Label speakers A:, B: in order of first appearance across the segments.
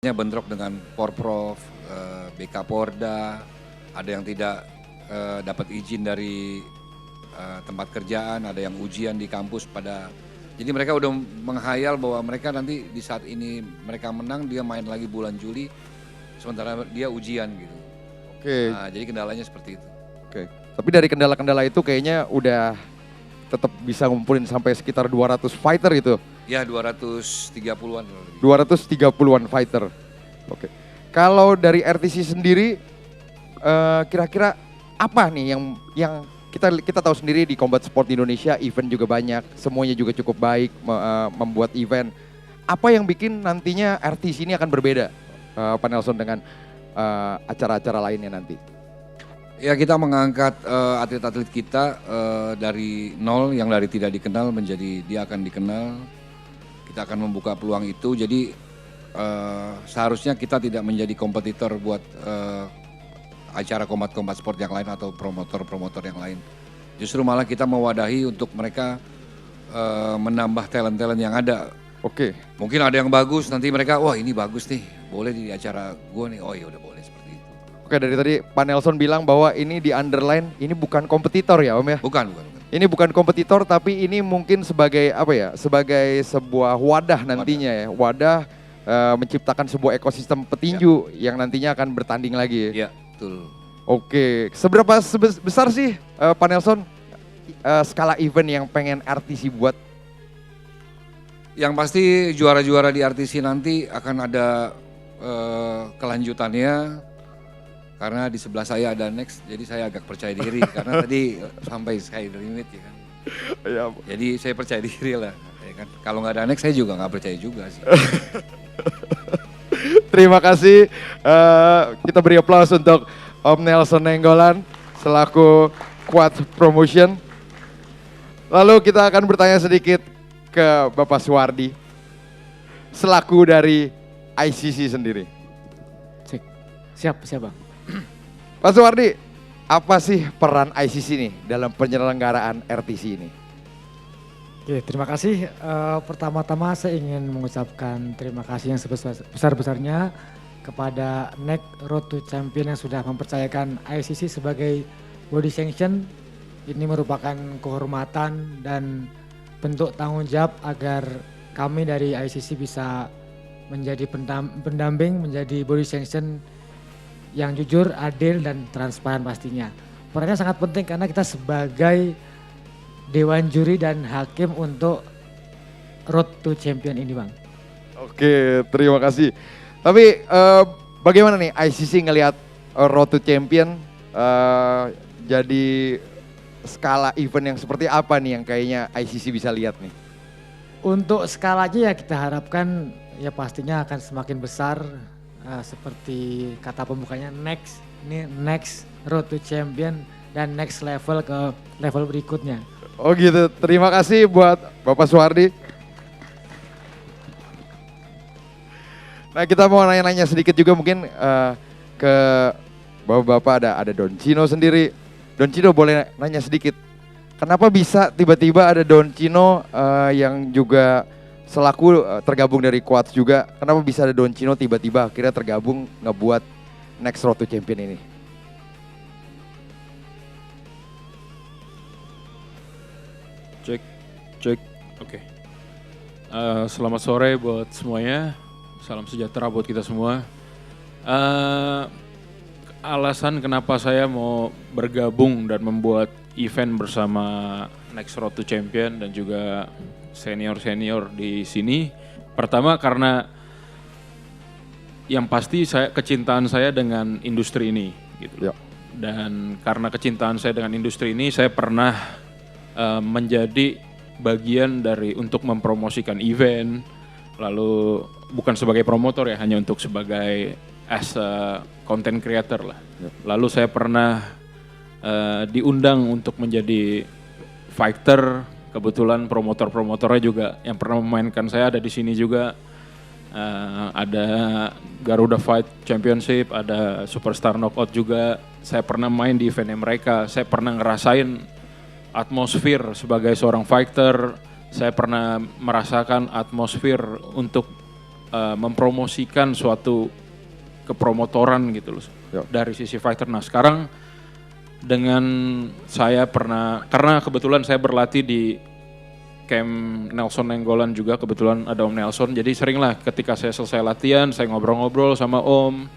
A: bentrok dengan Porprov, BK Porda, ada yang tidak dapat izin dari tempat kerjaan, ada yang ujian di kampus jadi mereka udah menghayal bahwa mereka nanti di saat ini mereka menang, dia main lagi bulan Juli, sementara dia ujian gitu.
B: Oke.
A: Nah, jadi kendalanya seperti itu.
B: Oke. Tapi dari kendala-kendala itu kayaknya udah tetap bisa ngumpulin sampai sekitar 200 fighter gitu.
A: Ya 230-an.
B: 230-an fighter. Oke. Kalau dari RTC sendiri kira-kira apa nih yang kita tahu sendiri di combat sport di Indonesia event juga banyak, semuanya juga cukup baik membuat event. Apa yang bikin nantinya RTC ini akan berbeda, Pak Nelson, dengan acara-acara lainnya nanti?
A: Ya kita mengangkat atlet-atlet kita dari nol, yang dari tidak dikenal menjadi dia akan dikenal. Kita akan membuka peluang itu, jadi seharusnya kita tidak menjadi kompetitor buat acara kombat-kombat sport yang lain atau promotor-promotor yang lain. Justru malah kita mewadahi untuk mereka menambah talent-talent yang ada.
B: Oke.
A: Mungkin ada yang bagus, nanti mereka, wah ini bagus nih, boleh di acara gue nih, oh ya udah boleh seperti itu.
B: Oke, dari tadi Pak Nelson bilang bahwa ini di underline, ini bukan kompetitor ya Om ya?
A: Bukan.
B: Ini bukan kompetitor, tapi ini mungkin sebagai apa ya? Sebagai sebuah wadah nantinya ya, wadah menciptakan sebuah ekosistem petinju yang nantinya akan bertanding lagi.
A: Ya, betul.
B: Oke, seberapa besar sih Pak Nelson skala event yang pengen RTC buat?
A: Yang pasti juara-juara di RTC nanti akan ada kelanjutannya, karena di sebelah saya ada Next, jadi saya agak percaya diri karena tadi sampai sky limit ya kan.
B: Ya.
A: Jadi saya percaya diri lah, ya kan. Kalau nggak ada Next saya juga nggak percaya juga sih.
B: Terima kasih, kita beri aplaus untuk Om Nelson Nainggolan selaku Quad Promotion. Lalu kita akan bertanya sedikit ke Bapak Suwardi selaku dari ICC sendiri.
C: Cek. Siap Bang.
B: Pak Suwardi, apa sih peran ICC nih dalam penyelenggaraan RTC ini?
C: Oke, terima kasih. Pertama-tama saya ingin mengucapkan terima kasih yang sebesar-besarnya kepada NEC Road to Champion yang sudah mempercayakan ICC sebagai body sanction. Ini merupakan kehormatan dan bentuk tanggung jawab agar kami dari ICC bisa menjadi pendamping, menjadi body sanction yang jujur, adil, dan transparan pastinya. Perannya sangat penting karena kita sebagai dewan juri dan hakim untuk Road to Champion ini Bang.
B: Oke, terima kasih. Tapi bagaimana nih ICC ngelihat Road to Champion jadi skala event yang seperti apa nih yang kayaknya ICC bisa lihat nih?
C: Untuk skalanya ya kita harapkan ya pastinya akan semakin besar. Seperti kata pembukanya next, ini next Road to Champion dan next level ke level berikutnya.
B: Oh gitu, terima kasih buat Bapak Suwardi. Nah kita mau nanya-nanya sedikit juga mungkin ke Bapak-Bapak, ada Don Cino sendiri. Don Cino boleh nanya sedikit, kenapa bisa tiba-tiba ada Don Cino yang juga selaku tergabung dari Quads juga, kenapa bisa ada Don Cino tiba-tiba akhirnya tergabung ngebuat Next Road to Champion ini?
D: Cek. Oke. Selamat sore buat semuanya. Salam sejahtera buat kita semua. Alasan kenapa saya mau bergabung dan membuat event bersama Next Road to Champion dan juga senior-senior di sini. Pertama karena yang pasti kecintaan saya dengan industri ini gitu. Ya. Dan karena kecintaan saya dengan industri ini, saya pernah menjadi bagian dari untuk mempromosikan event, lalu bukan sebagai promotor ya, hanya untuk sebagai as a content creator lah. Ya. Lalu saya pernah diundang untuk menjadi fighter. Kebetulan promotor-promotornya juga yang pernah memainkan saya ada di sini juga. Ada Garuda Fight Championship, ada Superstar Knockout juga. Saya pernah main di eventnya mereka. Saya pernah ngerasain atmosfer sebagai seorang fighter. Saya pernah merasakan atmosfer untuk mempromosikan suatu kepromotoran gitu loh
B: Yo.
D: dari sisi fighter. Nah sekarang dengan saya karena kebetulan saya berlatih di camp Nelson Nenggolan juga, kebetulan ada Om Nelson, jadi seringlah ketika saya selesai latihan saya ngobrol-ngobrol sama Om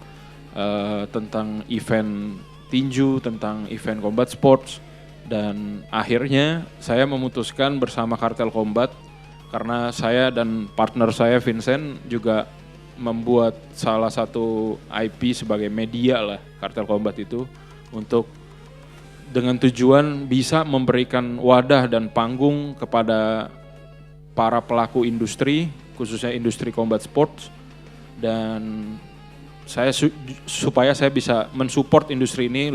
D: tentang event tinju, tentang event combat sports, dan akhirnya saya memutuskan bersama Kartel Combat, karena saya dan partner saya Vincent juga membuat salah satu IP sebagai media lah Kartel Combat itu, untuk dengan tujuan bisa memberikan wadah dan panggung kepada para pelaku industri, khususnya industri combat sports, dan saya supaya saya bisa mensupport industri ini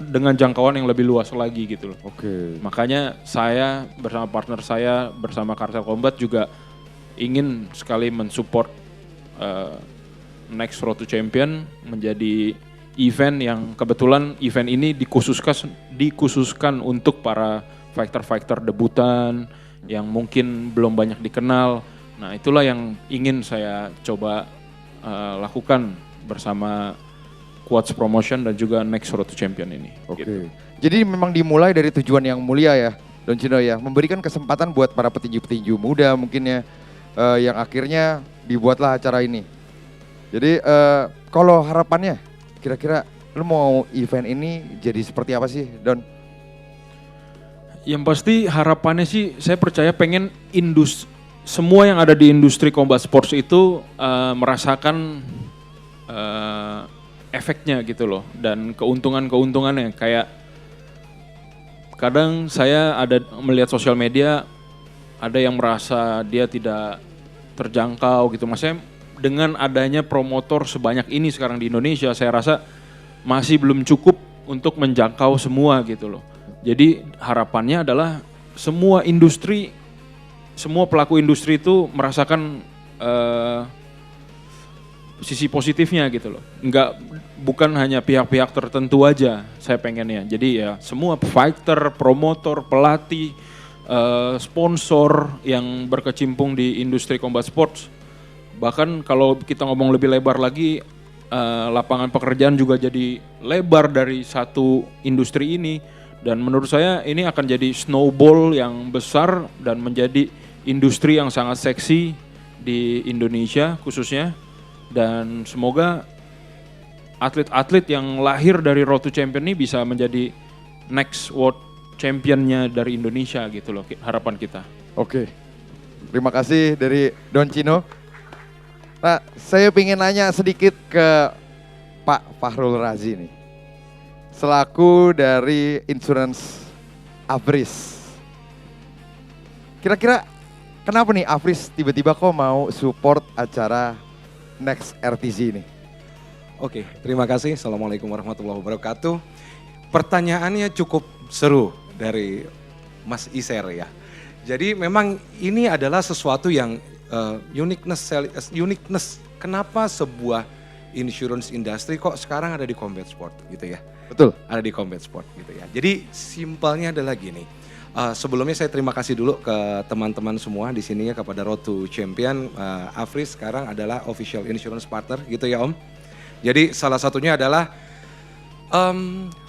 D: dengan jangkauan yang lebih luas lagi gitu loh.
B: Oke.
D: Makanya saya bersama partner saya, bersama Kartel Combat juga ingin sekali mensupport Next Road to Champion menjadi event yang kebetulan event ini dikhususkan untuk para fighter-fighter debutan yang mungkin belum banyak dikenal. Nah itulah yang ingin saya coba lakukan bersama Quads Promotion dan juga Next Road to Champion ini.
B: Oke.
D: Gitu.
B: Jadi memang dimulai dari tujuan yang mulia ya, Don Cino ya, memberikan kesempatan buat para petinju-petinju muda mungkin ya, yang akhirnya dibuatlah acara ini. Jadi kalau harapannya, kira-kira lu mau event ini jadi seperti apa sih, Don?
D: Yang pasti harapannya sih, saya percaya pengen semua yang ada di industri combat sports itu merasakan efeknya gitu loh, dan keuntungannya. Kayak kadang saya ada melihat sosial media, ada yang merasa dia tidak terjangkau gitu. Maksudnya dengan adanya promotor sebanyak ini sekarang di Indonesia, saya rasa masih belum cukup untuk menjangkau semua gitu loh. Jadi harapannya adalah semua pelaku industri itu merasakan sisi positifnya gitu loh. Bukan hanya pihak-pihak tertentu aja saya pengennya. Jadi ya semua fighter, promotor, pelatih, sponsor yang berkecimpung di industri combat sports. Bahkan kalau kita ngomong lebih lebar lagi, lapangan pekerjaan juga jadi lebar dari satu industri ini. Dan menurut saya ini akan jadi snowball yang besar dan menjadi industri yang sangat seksi di Indonesia khususnya. Dan semoga atlet-atlet yang lahir dari Road to Champion ini bisa menjadi next world championnya dari Indonesia gitu loh, harapan kita.
B: Oke, terima kasih dari Don Cino. Nah, saya ingin nanya sedikit ke Pak Fahrul Razi nih, selaku dari Insurance Afris. Kira-kira kenapa nih Afris tiba-tiba kok mau support acara Next RTZ ini?
E: Oke, terima kasih. Assalamualaikum warahmatullahi wabarakatuh. Pertanyaannya cukup seru dari Mas Iser ya. Jadi memang ini adalah sesuatu yang uniqueness. Kenapa sebuah insurance industry kok sekarang ada di combat sport gitu ya?
B: Betul.
E: Ada di combat sport gitu ya. Jadi simpelnya adalah gini. Sebelumnya saya terima kasih dulu ke teman-teman semua di sini ya, kepada Road to Champion. Afris sekarang adalah official insurance partner gitu ya Om. Jadi salah satunya adalah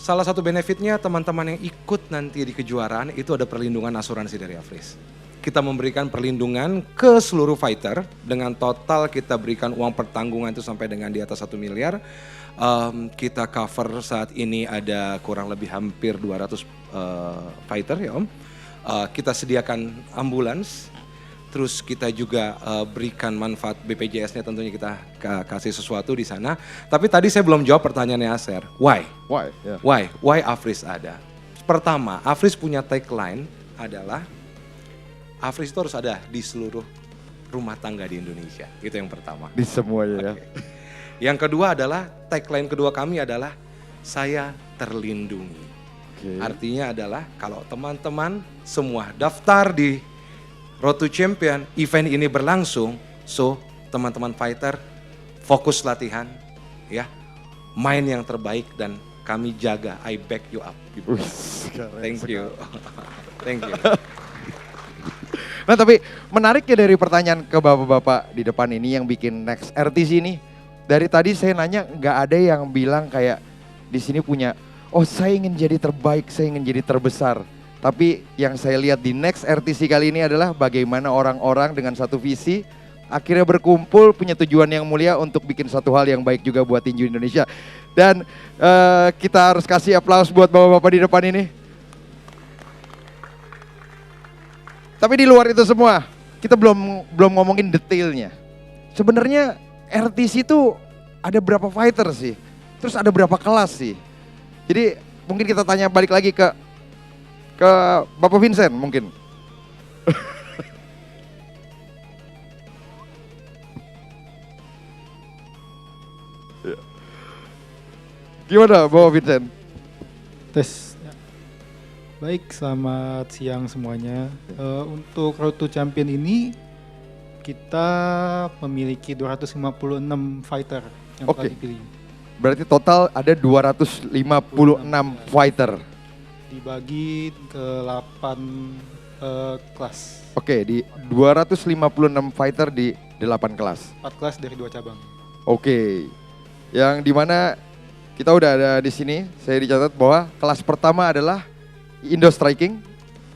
E: salah satu benefitnya teman-teman yang ikut nanti di kejuaraan itu ada perlindungan asuransi dari Afris. Kita memberikan perlindungan ke seluruh fighter dengan total kita berikan uang pertanggungan itu sampai dengan di atas 1 miliar. Kita cover saat ini ada kurang lebih hampir 200 fighter ya Om. Kita sediakan ambulans, terus kita juga berikan manfaat BPJS-nya, tentunya kita kasih sesuatu di sana. Tapi tadi saya belum jawab pertanyaannya Aser, why?
B: Why? Yeah.
E: Why Afris ada? Pertama, Afris punya tagline adalah Afris itu harus ada di seluruh rumah tangga di Indonesia. Itu yang pertama.
B: Di semuanya ya.
E: Yang kedua adalah tagline kedua kami adalah saya terlindungi.
B: Okay.
E: Artinya adalah kalau teman-teman semua daftar di Road to Champion, event ini berlangsung, so teman-teman fighter fokus latihan ya, main yang terbaik dan kami jaga, I back you up.
B: Wih,
E: Thank you. Thank you.
B: Nah tapi menariknya dari pertanyaan ke bapak-bapak di depan ini yang bikin Next RTC ini, dari tadi saya nanya nggak ada yang bilang kayak di sini punya, oh saya ingin jadi terbaik, saya ingin jadi terbesar. Tapi yang saya lihat di Next RTC kali ini adalah bagaimana orang-orang dengan satu visi akhirnya berkumpul punya tujuan yang mulia untuk bikin satu hal yang baik juga buat tinju Indonesia. Dan kita harus kasih aplaus buat bapak-bapak di depan ini. Tapi di luar itu semua, kita belum ngomongin detailnya. Sebenarnya RTC itu ada berapa fighter sih? Terus ada berapa kelas sih? Jadi mungkin kita tanya balik lagi ke Bapak Vincent mungkin. Gimana Bapak Vincent?
F: Tes. Ya. Baik, selamat siang semuanya. Untuk Road to Champion ini kita memiliki 256 fighter yang telah dipilih.
B: Berarti total ada 256 fighter.
F: Dibagi ke 8 kelas.
B: Oke, di 256 fighter di 8 kelas.
F: 4 kelas dari 2 cabang.
B: Oke. Yang dimana kita udah ada di sini, saya dicatat bahwa kelas pertama adalah Indo Striking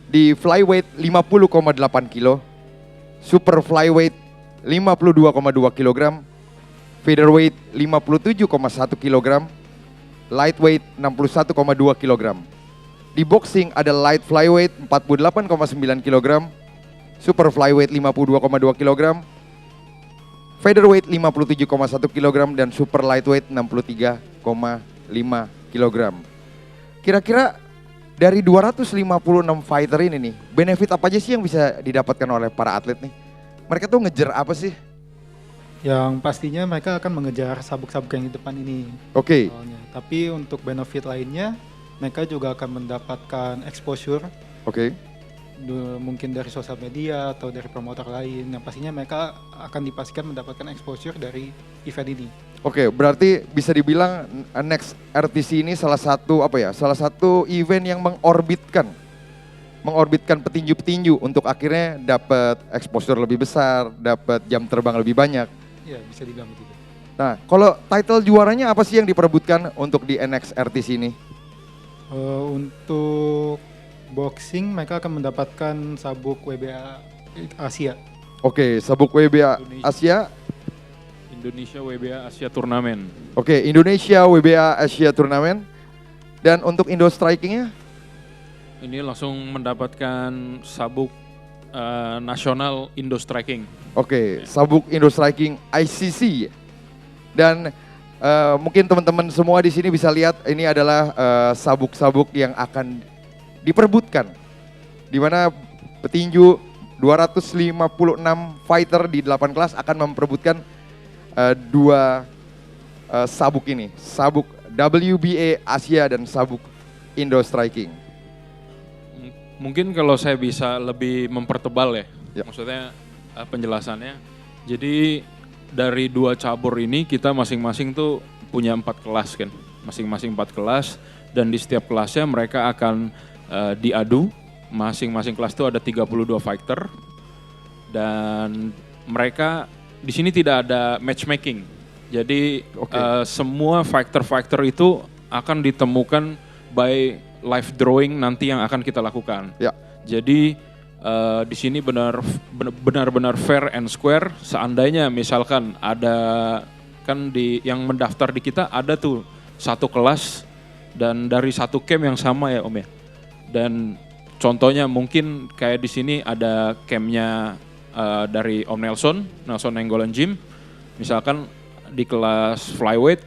B: di flyweight 50,8 kilo, super flyweight 52,2 kg, featherweight 57,1 kg, lightweight 61,2 kg. Di boxing ada light flyweight 48,9 kg, super flyweight 52,2 kg, featherweight 57,1 kg dan super lightweight 63,5 kg. Kira-kira dari 256 fighter ini nih, benefit apa aja sih yang bisa didapatkan oleh para atlet nih? Mereka tuh ngejar apa sih?
F: Yang pastinya mereka akan mengejar sabuk-sabuk yang di depan ini.
B: Oke.
F: Awalnya. Tapi untuk benefit lainnya, mereka juga akan mendapatkan exposure.
B: Oke.
F: Mungkin dari sosial media atau dari promotor lain. Yang pastinya mereka akan dipastikan mendapatkan exposure dari event ini.
B: Oke, berarti bisa dibilang Next RTC ini salah satu event yang mengorbitkan petinju-petinju untuk akhirnya dapat exposure lebih besar, dapat jam terbang lebih banyak.
F: Iya, bisa dibilang begitu.
B: Nah, kalau title juaranya apa sih yang diperebutkan untuk di NX RTC ini?
F: Untuk boxing mereka akan mendapatkan sabuk WBA Asia.
B: Oke, sabuk WBA Asia.
D: Indonesia WBA Asia Turnamen.
B: Oke, Indonesia WBA Asia Turnamen. Dan untuk Indo Strikingnya?
D: Ini langsung mendapatkan sabuk nasional Indo Striking.
B: Oke, sabuk Indo Striking ICC. Dan mungkin teman-teman semua di sini bisa lihat ini adalah sabuk-sabuk yang akan diperebutkan. Di mana petinju 256 fighter di 8 kelas akan memperebutkan dua sabuk ini, sabuk WBA Asia dan sabuk Indo Striking.
D: Mungkin kalau saya bisa lebih mempertebal
B: Ya.
D: maksudnya penjelasannya. Jadi dari 2 cabur ini kita masing-masing tuh punya 4 kelas kan, masing-masing 4 kelas dan di setiap kelasnya mereka akan diadu. Masing-masing kelas itu ada 32 fighter dan mereka di sini tidak ada matchmaking. Jadi semua fighter-fighter itu akan ditemukan by live drawing nanti yang akan kita lakukan.
B: Ya.
D: Jadi di sini benar-benar fair and square. Seandainya misalkan ada kan yang mendaftar di kita ada tuh 1 kelas dan dari 1 camp yang sama ya Om ya. Dan contohnya mungkin kayak di sini ada campnya dari Om Nelson Nainggolan Gym. Misalkan di kelas flyweight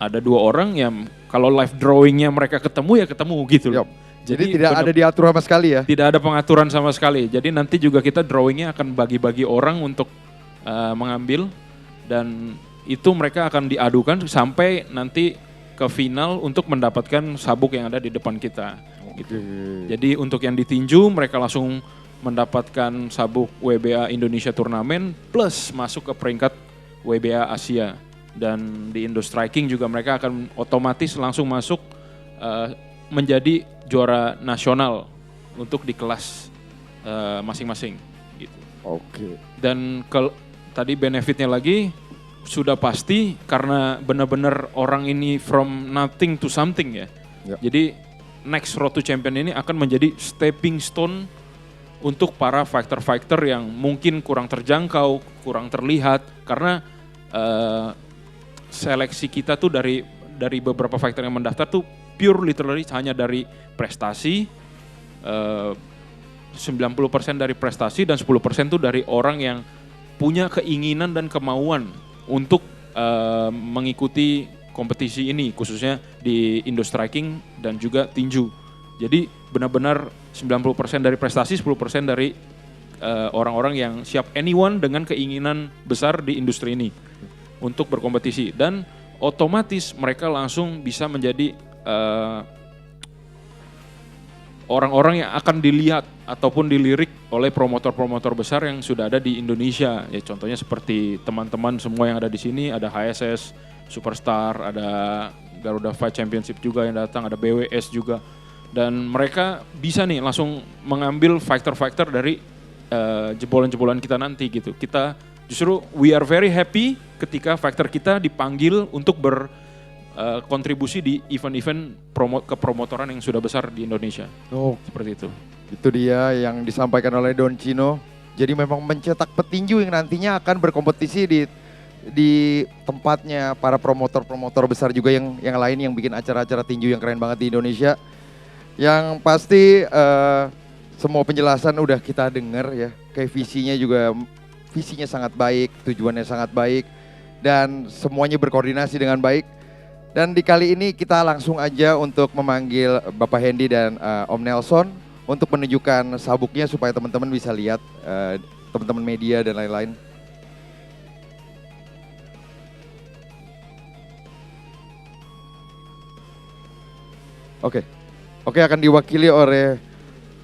D: ada 2 orang yang kalau live drawingnya mereka ketemu ya ketemu gitu loh.
B: Yep. Jadi tidak ada diatur sama sekali ya?
D: Tidak ada pengaturan sama sekali. Jadi nanti juga kita drawingnya akan bagi-bagi orang untuk mengambil dan itu mereka akan diadukan sampai nanti ke final untuk mendapatkan sabuk yang ada di depan kita. Gitu. Jadi untuk yang ditinju mereka langsung mendapatkan sabuk WBA Indonesia Turnamen plus masuk ke peringkat WBA Asia. Dan di Indo Striking juga mereka akan otomatis langsung masuk menjadi juara nasional untuk di kelas masing-masing.
B: Oke.
D: Dan tadi benefitnya lagi sudah pasti karena benar-benar orang ini from nothing to something ya.
B: Ya.
D: Jadi next Road to Champion ini akan menjadi stepping stone untuk para fighter-fighter yang mungkin kurang terjangkau, kurang terlihat karena seleksi kita tuh dari beberapa fighter yang mendaftar tuh pure literally hanya dari prestasi, 90% dari prestasi dan 10% tuh dari orang yang punya keinginan dan kemauan untuk mengikuti kompetisi ini khususnya di Indo Striking dan juga tinju. Jadi benar-benar 90% dari prestasi, 10% dari orang-orang yang siap anyone dengan keinginan besar di industri ini untuk berkompetisi dan otomatis mereka langsung bisa menjadi orang-orang yang akan dilihat ataupun dilirik oleh promotor-promotor besar yang sudah ada di Indonesia. Ya contohnya seperti teman-teman semua yang ada di sini, ada HSS, Superstar, ada Garuda Fight Championship juga yang datang, ada BWS juga. Dan mereka bisa nih langsung mengambil fighter-fighter dari jebolan-jebolan kita nanti gitu. Kita justru we are very happy ketika fighter kita dipanggil untuk kontribusi di event-event kepromotoran yang sudah besar di Indonesia.
B: Oh,
D: Seperti itu.
B: itu dia yang disampaikan oleh Don Chino. Jadi memang mencetak petinju yang nantinya akan berkompetisi di tempatnya para promotor-promotor besar juga yang lain yang bikin acara-acara tinju yang keren banget di Indonesia. Yang pasti semua penjelasan udah kita dengar ya. Kayak visinya sangat baik, tujuannya sangat baik dan semuanya berkoordinasi dengan baik. Dan di kali ini kita langsung aja untuk memanggil Bapak Hendy dan Om Nelson untuk menunjukkan sabuknya supaya teman-teman bisa lihat, teman-teman media dan lain-lain. Oke, akan diwakili oleh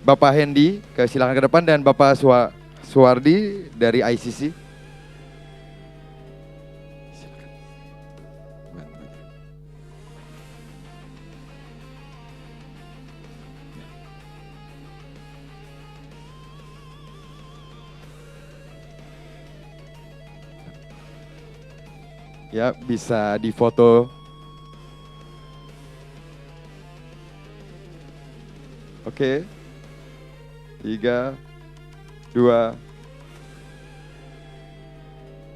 B: Bapak Hendy, silakan ke depan, dan Bapak Suwardi dari ICC. Ya, bisa difoto. Oke. 3, 2.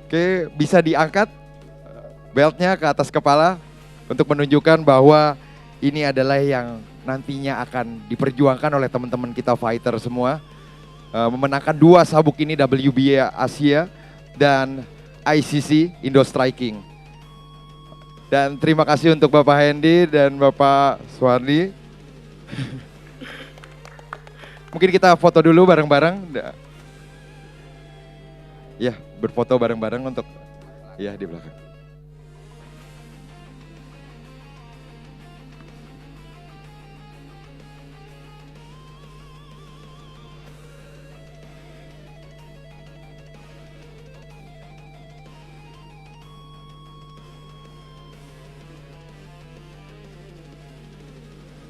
B: Oke, bisa diangkat beltnya ke atas kepala untuk menunjukkan bahwa ini adalah yang nantinya akan diperjuangkan oleh teman-teman kita fighter semua. Memenangkan 2 sabuk ini, WBA Asia dan ICC Indo Striking. Dan terima kasih untuk Bapak Hendy dan Bapak Suwardi. Mungkin kita foto dulu bareng-bareng. Ya, berfoto bareng-bareng untuk ya di belakang.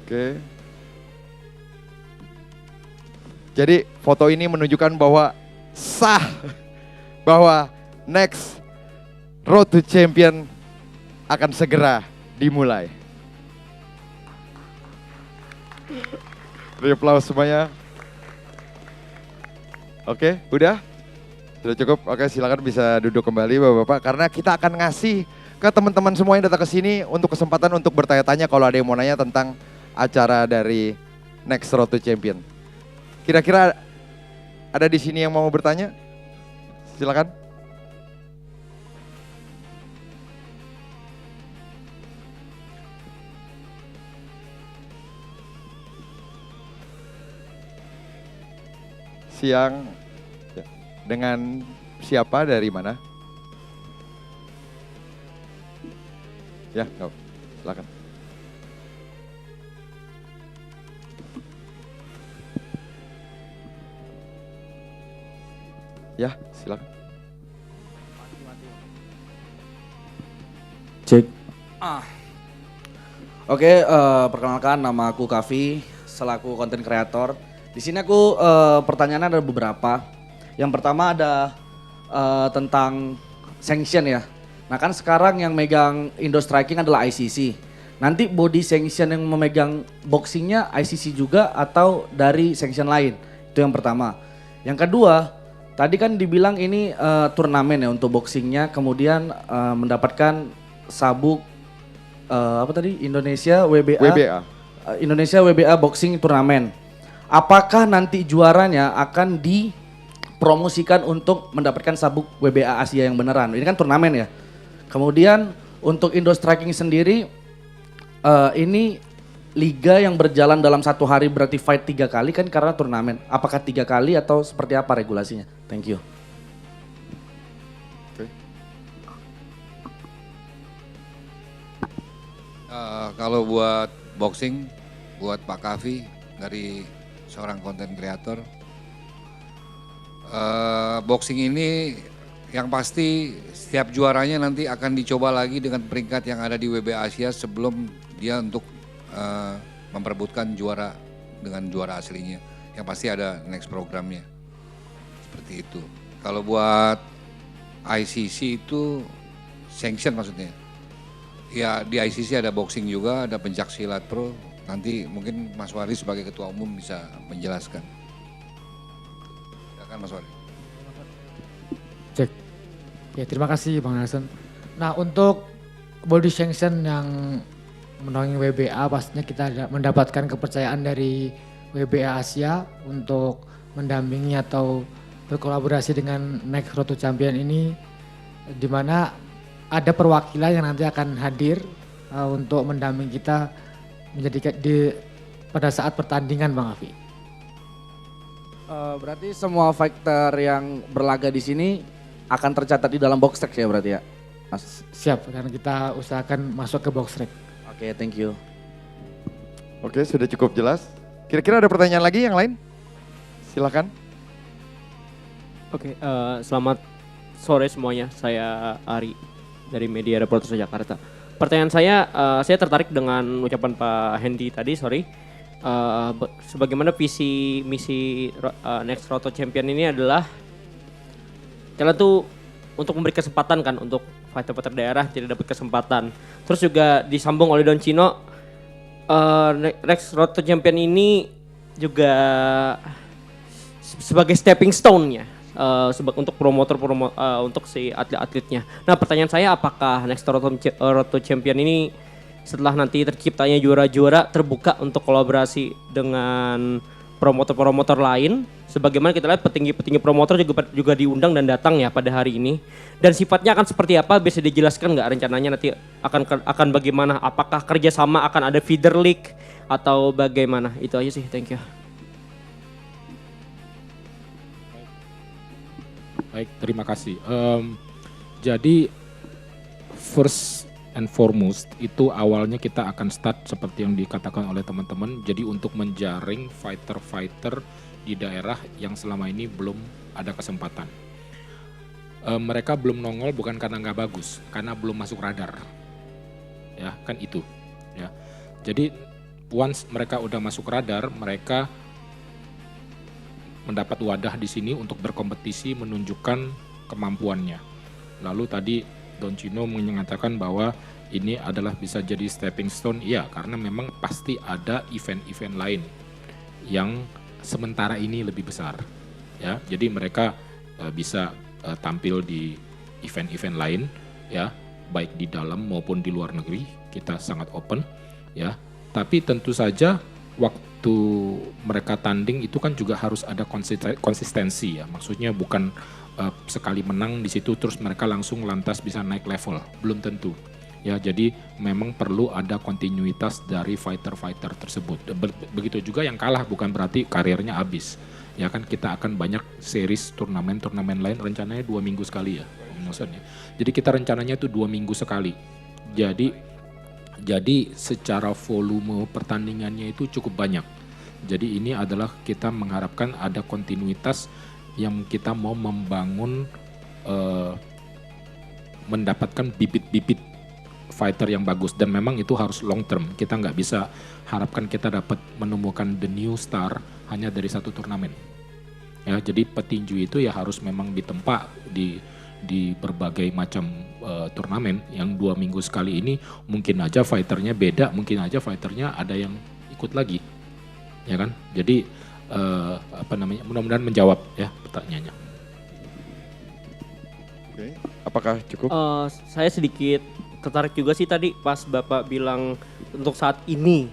B: Oke. Jadi foto ini menunjukkan bahwa sah bahwa next Road to Champion akan segera dimulai. Beri aplaus semuanya. Oke, udah? Sudah cukup? Oke, silakan bisa duduk kembali Bapak-bapak karena kita akan ngasih ke teman-teman semua yang datang ke sini untuk kesempatan untuk bertanya-tanya kalau ada yang mau nanya tentang acara dari Next Road to Champion. Kira-kira ada di sini yang mau bertanya? Silakan. Siang. Dengan siapa, dari mana? Ya, silakan. Ya, silakan.
G: Cek. Oke, perkenalkan nama aku Kavi, selaku konten kreator. Di sini aku pertanyaannya ada beberapa. Yang pertama ada tentang sanction ya. Nah kan sekarang yang megang Indo Striking adalah ICC. Nanti body sanction yang memegang boxingnya ICC juga atau dari sanction lain? Itu yang pertama. Yang kedua, tadi kan dibilang ini turnamen ya untuk boxingnya, kemudian mendapatkan sabuk apa tadi Indonesia
B: WBA.
G: Indonesia WBA Boxing Turnamen. Apakah nanti juaranya akan dipromosikan untuk mendapatkan sabuk WBA Asia yang beneran? Ini kan turnamen ya. Kemudian untuk Indo Striking sendiri ini liga yang berjalan dalam satu hari berarti fight 3 kali kan karena turnamen. Apakah 3 kali atau seperti apa regulasinya? Thank you.
A: Kalau buat boxing, buat Pak Kavi dari seorang konten kreator, boxing ini yang pasti setiap juaranya nanti akan dicoba lagi dengan peringkat yang ada di WBA Asia sebelum dia untuk memperebutkan juara dengan juara aslinya. Yang pasti ada next programnya, seperti itu. Kalau buat ICC itu sanction maksudnya. Ya di ICC ada boxing juga, ada pencak silat pro. Nanti mungkin Mas Wari sebagai ketua umum bisa menjelaskan. Silakan Mas Wari.
C: Cek. Ya terima kasih Bang Nelson. Nah untuk body sanction yang menaungi WBA pastinya kita mendapatkan kepercayaan dari WBA Asia untuk mendampingi atau berkolaborasi dengan Next Road to Champion ini, di mana ada perwakilan yang nanti akan hadir untuk mendampingi kita pada saat pertandingan Bang Afi.
G: Berarti semua fighter yang berlaga di sini akan tercatat di dalam box track ya berarti ya, Mas?
C: Siap, karena kita usahakan masuk ke box track.
G: Oke, thank you.
B: Oke, sudah cukup jelas. Kira-kira ada pertanyaan lagi yang lain? Silakan.
H: Oke, selamat sore semuanya. Saya Ari dari Media Reporter Jakarta. Pertanyaan saya tertarik dengan ucapan Pak Hendy tadi, sebagaimana visi misi Next Road to Champion ini adalah kalian tuh untuk memberi kesempatan kan untuk fighter-fighter daerah tidak dapat kesempatan. Terus juga disambung oleh Don Chino, Next Road to Champion ini juga sebagai stepping stone-nya. Untuk promotor untuk si atlet-atletnya. Nah pertanyaan saya, apakah Next Road to Champion ini setelah nanti terciptanya juara-juara terbuka untuk kolaborasi dengan promotor-promotor lain? Sebagaimana kita lihat petinggi-petinggi promotor juga diundang dan datang ya pada hari ini. Dan sifatnya akan seperti apa? Bisa dijelaskan nggak rencananya nanti akan bagaimana? Apakah kerjasama akan ada feeder league atau bagaimana? Itu aja sih, thank you.
I: Baik, terima kasih. Jadi first and foremost itu awalnya kita akan start seperti yang dikatakan oleh teman-teman. Jadi untuk menjaring fighter-fighter di daerah yang selama ini belum ada kesempatan. Mereka belum nongol bukan karena nggak bagus, karena belum masuk radar. Ya kan itu. Ya. Jadi once mereka udah masuk radar, mereka mendapat wadah di sini untuk berkompetisi menunjukkan kemampuannya. Lalu tadi Don Chino mengatakan bahwa ini adalah bisa jadi stepping stone, ya karena memang pasti ada event-event lain yang sementara ini lebih besar. Ya, jadi mereka bisa tampil di event-event lain, ya baik di dalam maupun di luar negeri. Kita sangat open, ya. Tapi tentu saja waktu mereka tanding itu kan juga harus ada konsistensi ya, maksudnya bukan sekali menang di situ terus mereka langsung lantas bisa naik level, belum tentu ya. Jadi memang perlu ada kontinuitas dari fighter-fighter tersebut. Begitu juga yang kalah, bukan berarti karirnya habis ya kan. Kita akan banyak series turnamen lain, rencananya 2 minggu sekali ya maksudnya. Jadi kita rencananya itu 2 minggu sekali. Jadi secara volume pertandingannya itu cukup banyak. Jadi ini adalah kita mengharapkan ada kontinuitas yang kita mau membangun, mendapatkan bibit-bibit fighter yang bagus. Dan memang itu harus long term. Kita nggak bisa harapkan kita dapat menemukan the new star hanya dari satu turnamen. Ya, jadi petinju itu ya harus memang ditempa di berbagai macam turnamen yang 2 minggu sekali ini. Mungkin aja fighternya beda, mungkin aja fighternya ada yang ikut lagi, ya kan? Jadi mudah-mudahan menjawab ya pertanyaannya.
B: Oke, apakah cukup?
H: Saya sedikit tertarik juga sih tadi pas Bapak bilang untuk saat ini,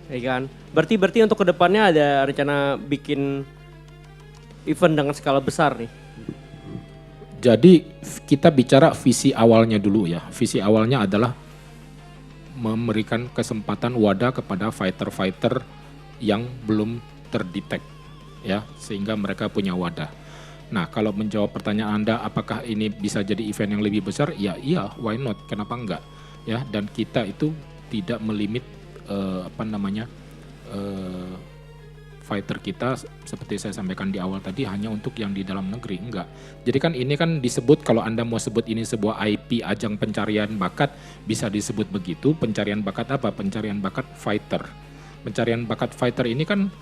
H: ya kan? Berarti untuk kedepannya ada rencana bikin event dengan skala besar nih.
I: Jadi kita bicara visi awalnya dulu ya. Visi awalnya adalah memberikan kesempatan wadah kepada fighter-fighter yang belum terdetek ya, sehingga mereka punya wadah. Nah, kalau menjawab pertanyaan Anda apakah ini bisa jadi event yang lebih besar? Ya iya, why not? Kenapa enggak? Ya, dan kita itu tidak melimit fighter kita seperti saya sampaikan di awal tadi hanya untuk yang di dalam negeri, enggak. Jadi kan ini kan disebut, kalau Anda mau sebut ini sebuah IP ajang pencarian bakat, bisa disebut begitu. Pencarian bakat apa? Pencarian bakat fighter. Pencarian bakat fighter ini kan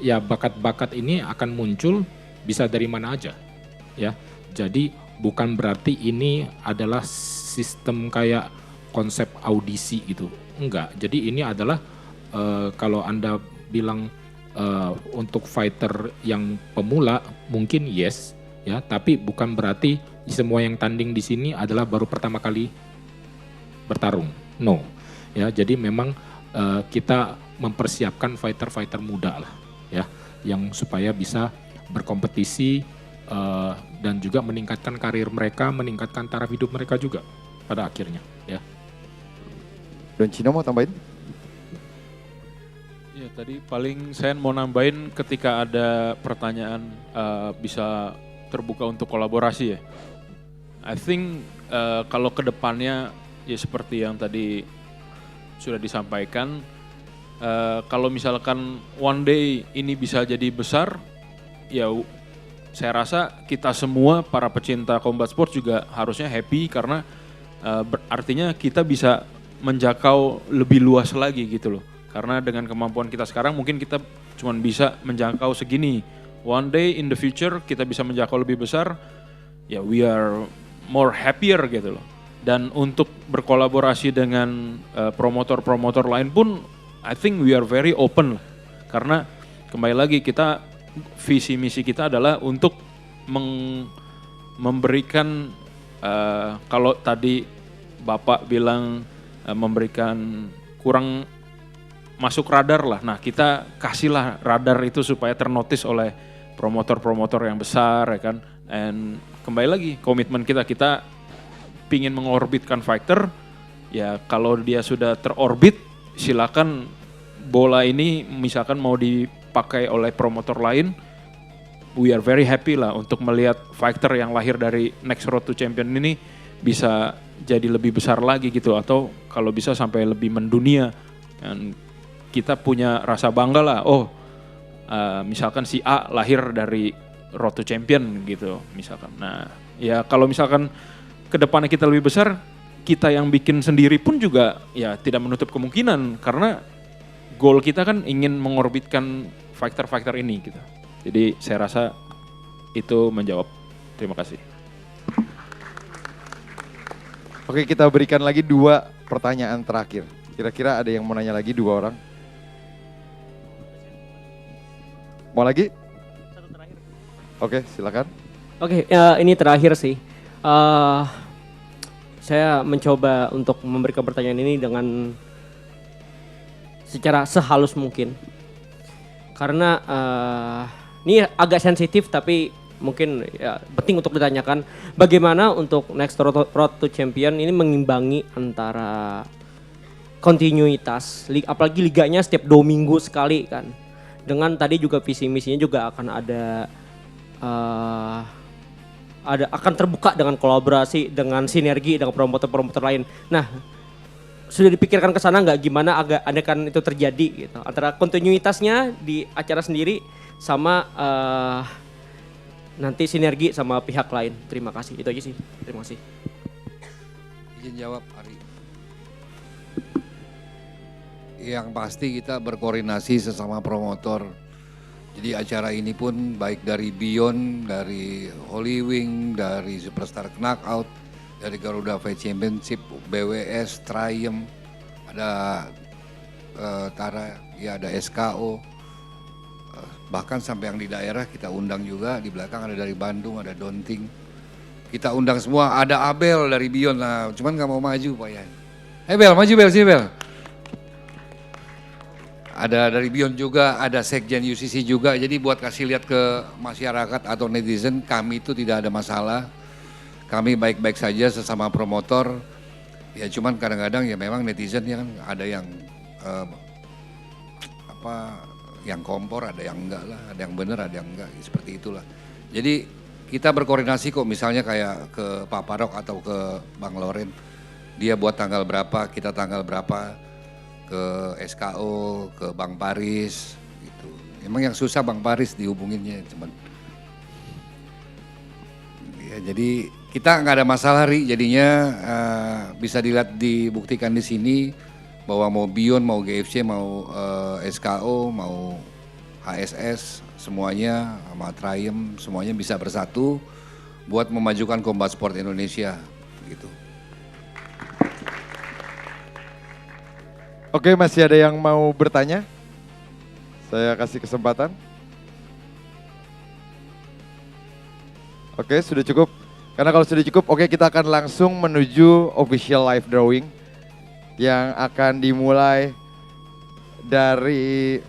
I: ya, bakat-bakat ini akan muncul bisa dari mana aja. Ya. Jadi bukan berarti ini adalah sistem kayak konsep audisi gitu. Enggak. Jadi ini adalah kalau Anda bilang untuk fighter yang pemula mungkin yes ya, tapi bukan berarti semua yang tanding di sini adalah baru pertama kali bertarung. No. Ya, jadi memang kita mempersiapkan fighter-fighter muda lah ya, yang supaya bisa berkompetisi dan juga meningkatkan karir mereka, meningkatkan taraf hidup mereka juga pada akhirnya ya.
B: Don Cino mau tambahin?
D: Ya, tadi paling saya mau nambahin ketika ada pertanyaan bisa terbuka untuk kolaborasi ya. I think kalau kedepannya ya seperti yang tadi sudah disampaikan, kalau misalkan one day ini bisa jadi besar, ya saya rasa kita semua para pecinta combat sport juga harusnya happy karena artinya kita bisa menjangkau lebih luas lagi gitu loh. Karena dengan kemampuan kita sekarang mungkin kita cuma bisa menjangkau segini. One day in the future kita bisa menjangkau lebih besar, ya we are more happier gitu loh. Dan untuk berkolaborasi dengan promotor-promotor lain pun I think we are very open lah. Karena kembali lagi kita visi misi kita adalah untuk memberikan kalau tadi Bapak bilang memberikan kurang masuk radar lah. Nah, kita kasihlah radar itu supaya ternotis oleh promotor-promotor yang besar ya kan. And kembali lagi komitmen kita pingin mengorbitkan fighter. Ya kalau dia sudah terorbit silakan bola ini misalkan mau dipakai oleh promotor lain. We are very happy lah untuk melihat fighter yang lahir dari Next Road to Champion ini bisa jadi lebih besar lagi gitu, atau kalau bisa sampai lebih mendunia. Dan kita punya rasa bangga lah, misalkan si A lahir dari Road to Champion gitu misalkan. Nah ya kalau misalkan kedepannya kita lebih besar, kita yang bikin sendiri pun juga ya tidak menutup kemungkinan, karena goal kita kan ingin mengorbitkan fighter-fighter ini gitu. Jadi saya rasa itu menjawab. Terima kasih.
B: Oke, kita berikan lagi 2 pertanyaan terakhir. Kira-kira ada yang mau nanya lagi 2 orang? Mau lagi?
H: Satu terakhir.
B: Oke, silakan.
H: Oke, ini terakhir sih. Saya mencoba untuk memberikan pertanyaan ini dengan secara sehalus mungkin. Karena ini agak sensitif tapi mungkin ya penting untuk ditanyakan. Bagaimana untuk Next Road to Champion ini mengimbangi antara kontinuitas, apalagi liganya setiap 2 minggu sekali kan. Dengan tadi juga visi misinya juga akan ada akan terbuka dengan kolaborasi, dengan sinergi dengan promotor-promotor lain. Nah, sudah dipikirkan ke sana nggak gimana agak adekan itu terjadi gitu, antara kontinuitasnya di acara sendiri sama nanti sinergi sama pihak lain. Terima kasih, itu aja sih. Terima kasih.
A: Izin jawab, Ari. Yang pasti kita berkoordinasi sesama promotor. Jadi acara ini pun baik dari Beyond, dari Holy Wing, dari Superstar Knockout, dari Garuda Fight Championship, BWS, Triumph, ada Tara, ya ada SKO, bahkan sampai yang di daerah kita undang juga, di belakang ada dari Bandung, ada Donting. Kita undang semua, ada Abel dari Beyond lah, cuman gak mau maju Pak ya. Bel, maju Bel, sini Bel. Ada dari Beyond juga, ada Sekjen UCC juga, jadi buat kasih lihat ke masyarakat atau netizen, kami itu tidak ada masalah. Kami baik-baik saja sesama promotor, ya cuman kadang-kadang ya memang netizen ya kan ada yang yang kompor, ada yang enggak lah, ada yang benar, ada yang enggak, seperti itulah. Jadi kita berkoordinasi kok, misalnya kayak ke Pak Parok atau ke Bang Loren, dia buat tanggal berapa, kita tanggal berapa, ke SKO, ke Bang Paris gitu. Emang yang susah Bang Paris dihubunginnya cuman. Ya, jadi kita nggak ada masalah Ri, jadinya bisa dilihat dibuktikan di sini bahwa mau Beyond, mau GFC, mau SKO, mau HSS, semuanya sama Triumph, semuanya bisa bersatu buat memajukan combat sport Indonesia gitu.
B: Oke, masih ada yang mau bertanya? Saya kasih kesempatan. Oke, sudah cukup. Karena kalau sudah cukup, oke kita akan langsung menuju official live drawing yang akan dimulai dari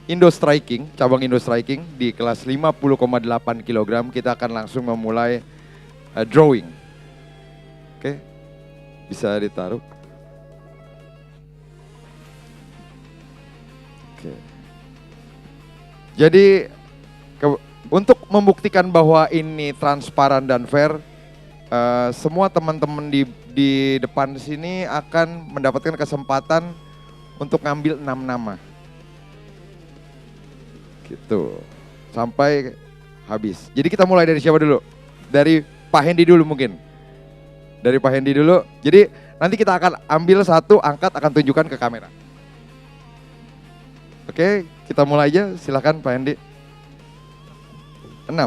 B: Indo Striking, cabang Indo Striking di kelas 50,8 kg. Kita akan langsung memulai drawing. Oke, bisa ditaruh. Oke. Jadi untuk membuktikan bahwa ini transparan dan fair, semua teman-teman di depan sini akan mendapatkan kesempatan untuk ngambil 6 nama. Gitu. Sampai habis. Jadi kita mulai dari siapa dulu? Dari Pak Hendy dulu mungkin. Dari Pak Hendy dulu. Jadi nanti kita akan ambil satu, angkat, akan tunjukkan ke kamera. Oke, kita mulai aja. Silakan Pak Hendy. 6.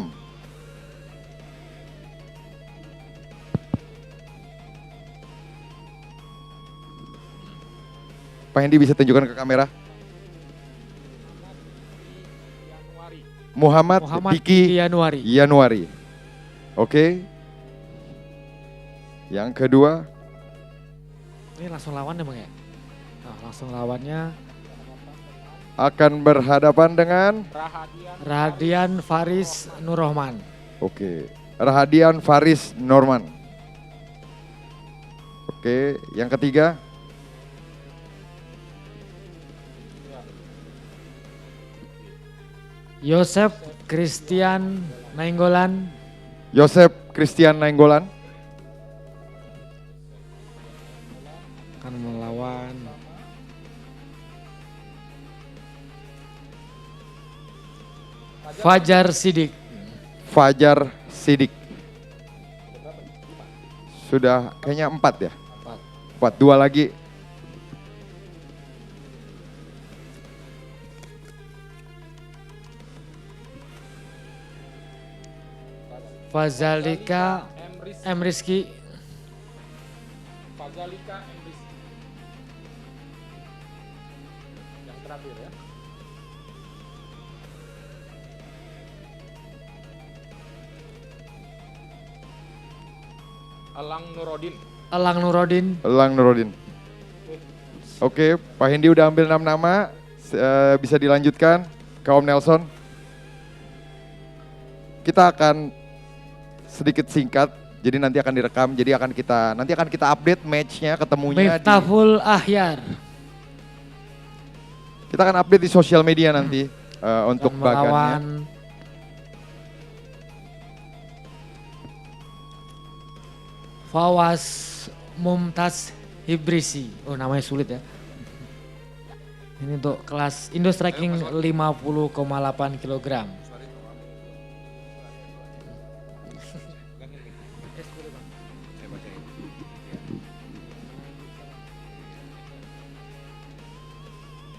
B: Pak Hendy bisa tunjukkan ke kamera. Muhammad Diki Yanuari. Oke. Yang kedua.
C: Ini langsung lawan ya Bang ya? Nah, langsung lawannya
B: akan berhadapan dengan
C: Rahadian Faris Nurrohman.
B: Oke, Rahadian Faris Norman. Oke, yang ketiga.
C: Yosef Christian Nainggolan.
B: Yosef Christian Nainggolan
C: akan melawan Fajar Sidik.
B: Fajar Sidik. Sudah kayaknya 4 ya? 4. 2 lagi.
C: Fazalika M. Rizky.
I: Fazalika M. Rizky. Yang terakhir ya. Elang Nurodin.
C: Elang Nurodin.
B: Elang Nurodin. Oke, Pak Hendy udah ambil 6 nama. Bisa dilanjutkan ke Om Nelson. Kita akan sedikit singkat, jadi nanti akan direkam, jadi nanti akan kita update matchnya, ketemunya
C: Miftahul Ahyar.
B: Kita akan update di sosial media nanti untuk bagannya.
C: Fawaz Mumtaz Hibrisi. Oh namanya sulit ya. Ini untuk kelas Indo Striking 50,8 kg.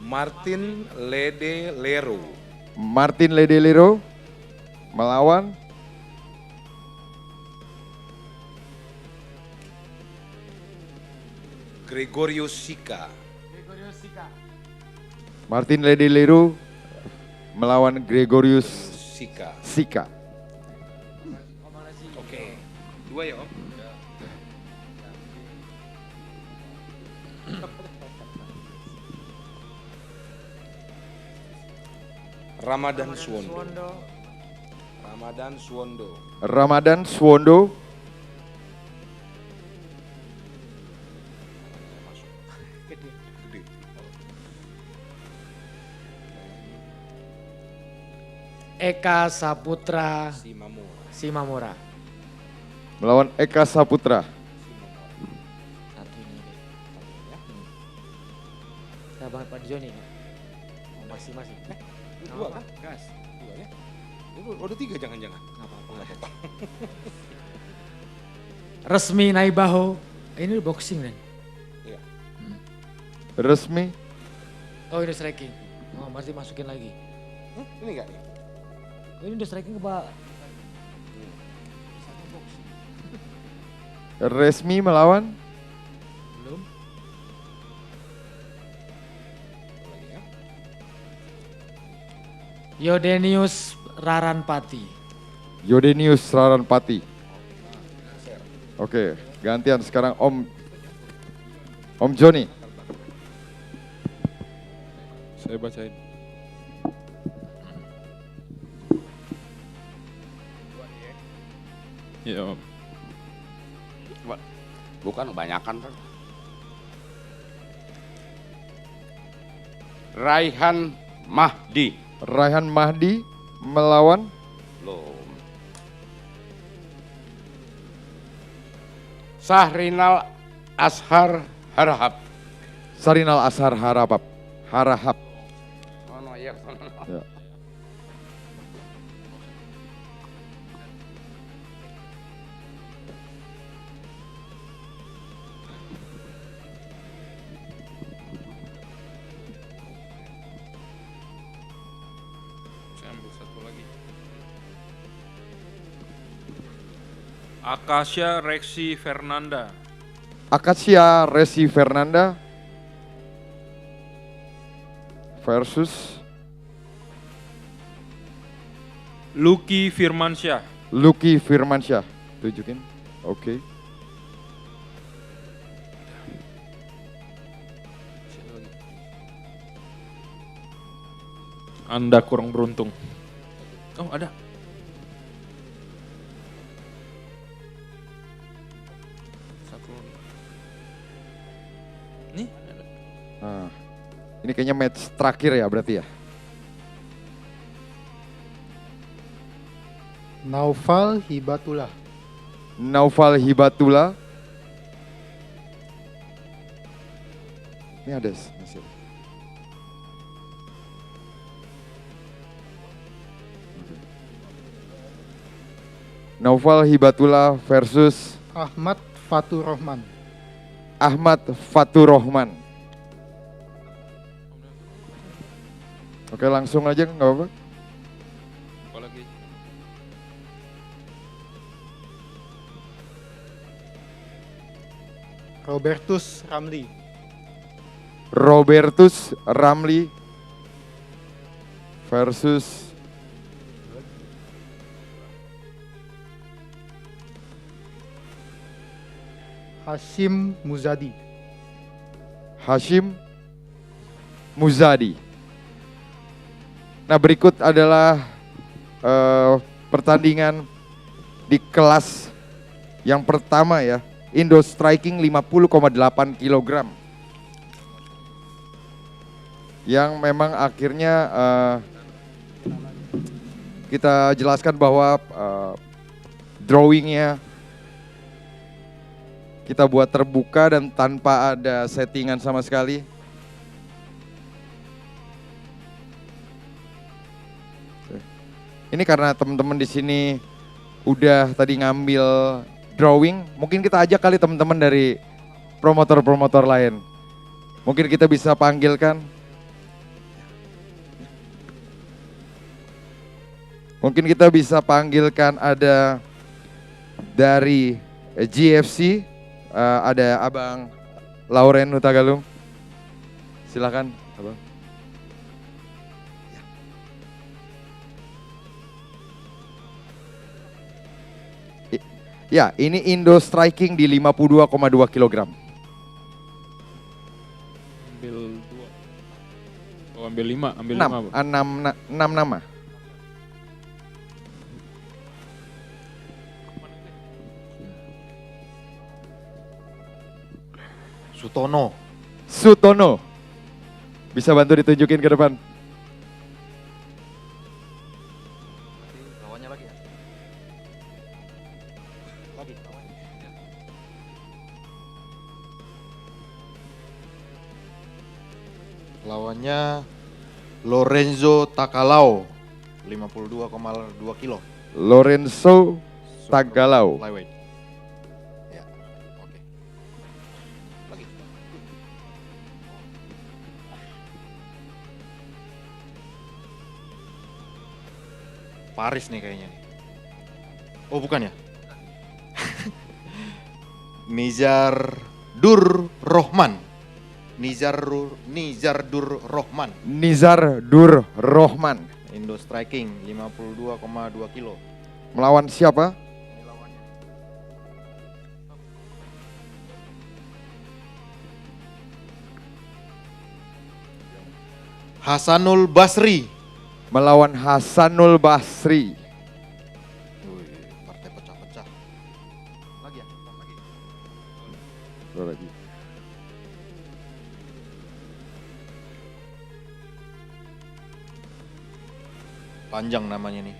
E: Martin Lede Lero.
B: Martin Ledelero melawan
E: Gregorius Sika.
B: Martin Ledelero melawan Gregorius
E: Sika.
B: Sika.
E: Oke. 2 ya Om. Ramadan Suwondo. Ramadan Suwondo.
B: Ramadan Suwondo
E: Gede.
C: Eka Saputra
E: Simamura.
C: Simamura.
B: melawan Eka Saputra.
C: Satu ini. Saya banget Pak Joni. Masih.
E: Dua kan? Gas. Dua ya. Udah 3 jangan-jangan.
C: Nggak apa-apa. Resmi Naibaho. Ini boxing kan?
E: Iya.
B: Resmi
C: Oh ini striking. Oh masih masukin lagi.
E: Ini enggak nih?
C: Oh, ini udah striking ke Pak.
B: resmi melawan
C: Belum.
E: Lagi ya.
C: Yodenius Raranpati.
B: Yodenius Raranpati. Oke, gantian sekarang Om Joni.
D: Saya bacain. Ya Om.
J: Bukan kebanyakan. Raihan Mahdi.
B: Raihan Mahdi melawan
J: Belum. Sahrinal Ashar Harahap.
B: Sarinal Ashar Harahap.
J: Oh, no, iya.
B: Ya.
D: Saya ambil satu lagi. Akasia Rexi Fernanda.
B: Akasia Resi Fernanda versus
D: Lucky Firmansyah.
B: Lucky Firmansyah. Tunjukin. Oke.
D: Anda kurang beruntung. Oh ada. Satu lagi. Nih ada.
B: Nah, ini kayaknya match terakhir ya berarti ya.
F: Naufal Hibatullah.
B: Naufal Hibatullah. Ini ada masih. Naufal Hibatullah versus
F: Ahmad Fatur Rahman.
B: Ahmad Fatur Rahman. Oke langsung aja nggak apa-apa.
D: Apa lagi?
F: Robertus Ramli.
B: Robertus Ramli versus
F: Hashim Muzadi.
B: Hashim Muzadi. Nah berikut adalah pertandingan di kelas yang pertama ya, Indo Striking 50,8 kg. Yang memang akhirnya kita jelaskan bahwa drawingnya kita buat terbuka dan tanpa ada settingan sama sekali. Ini karena teman-teman di sini udah tadi ngambil drawing, mungkin kita ajak kali teman-teman dari promotor-promotor lain. Mungkin kita bisa panggilkan. Mungkin kita bisa panggilkan ada dari GFC, ada Abang Lauren Hutagalung. Silakan, Abang. Ya, ini Indo Striking di 52,2 kg.
D: Ambil 2. Oh, ambil 5, ambil 5.
B: 6 nama. Sutono. Bisa bantu ditunjukin ke depan.
K: Lawannya Lorenzo Takalau, 52,2 kilo.
B: Lorenzo Tagalau.
K: Flyweight. Ya, oke. Lagi. Paris nih kayaknya nih. Oh bukan ya? Nizar Dur Rohman. Nizar Dur Rohman. Indo Striking 52,2 kilo.
B: Melawan siapa?
K: Hasanul Basri.
B: Melawan Hasanul Basri.
K: Partai pecah-pecah. Lagi ya?
B: Lagi.
K: Panjang namanya nih.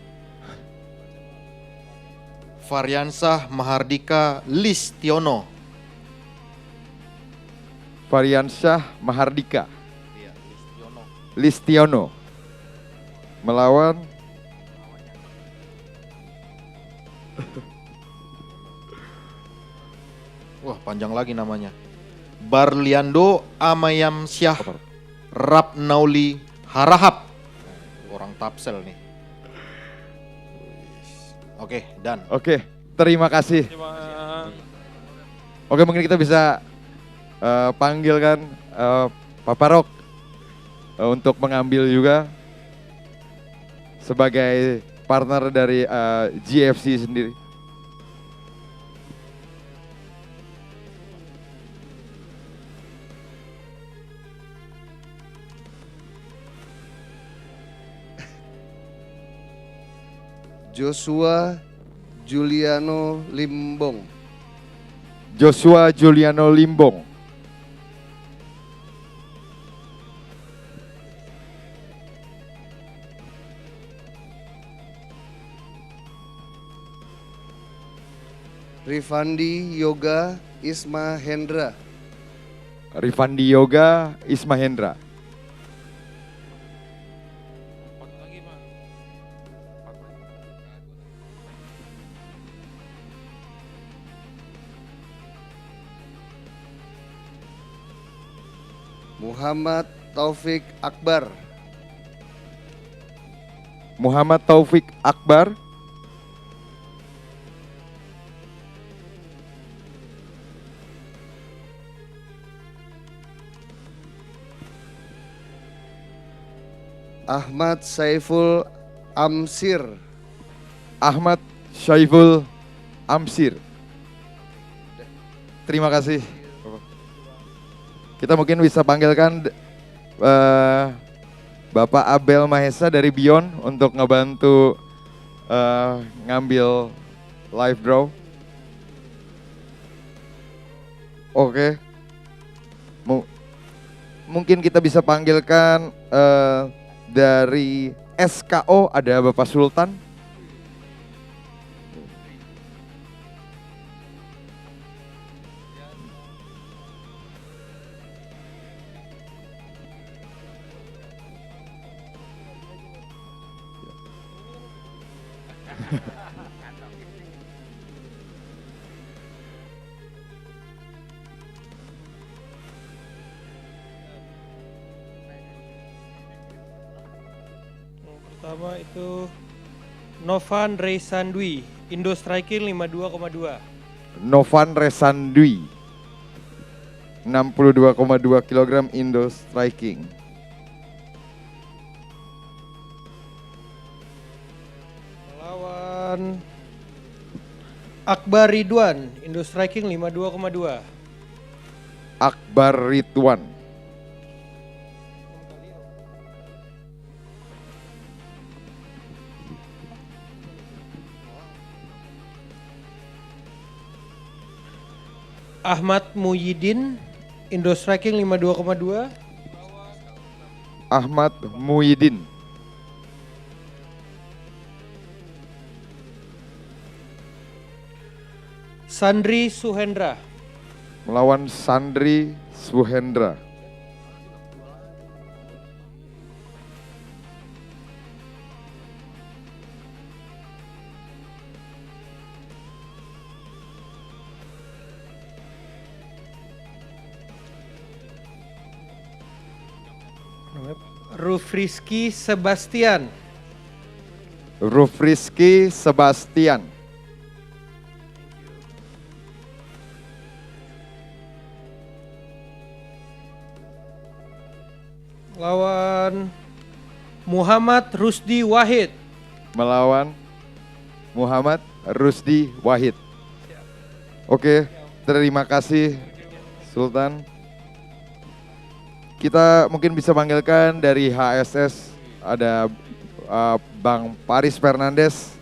K: Variansah Mahardika Listiono.
B: Variansyah Mahardika
K: Iya,
B: Listiono. Melawan
K: wah panjang lagi namanya. Barliando Amayamsyah Rapnauli Harahap. Orang Tapsel nih. Oke, dan.
B: Oke, terima kasih. Oke, mungkin kita bisa panggilkan Pak Parok untuk mengambil juga sebagai partner dari GFC sendiri.
L: Joshua Juliano Limbong.
B: Joshua Juliano Limbong.
L: Rifandi Yoga Isma Hendra.
B: Rifandi Yoga Isma Hendra.
L: Muhammad Taufik Akbar.
B: Muhammad Taufik Akbar.
L: Ahmad Saiful Amsir.
B: Ahmad Saiful Amsir. Terima kasih. Kita mungkin bisa panggilkan Bapak Abel Mahesa dari Beyond untuk ngebantu ngambil live draw. Oke. Mungkin kita bisa panggilkan dari SKO ada Bapak Sultan.
M: Pertama itu Novan Reisandwi, Indo Striking 52,2.
B: Novan Resandwi 62,2 kg Indo Striking.
M: Melawan Akbar Ridwan, Indo Striking 52,2.
B: Akbar Ridwan.
M: Ahmad Muhyiddin, Indo Striking 52,2.
B: Ahmad Muhyiddin.
M: Sandri Suhendra.
B: Melawan Sandri Suhendra.
M: Rufriski Sebastian.
B: Rufriski Sebastian.
M: Lawan Muhammad Rusdi Wahid.
B: Melawan Muhammad Rusdi Wahid. Oke, terima kasih Sultan. Kita mungkin bisa panggilkan dari HSS ada Bang Paris Fernandes.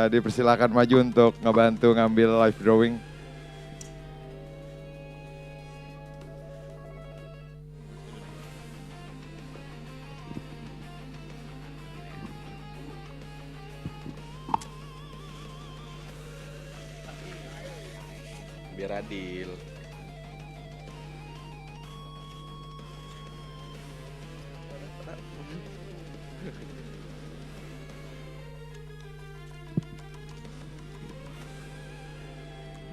B: Dipersilakan maju untuk ngebantu ngambil live drawing.
N: Biar adil.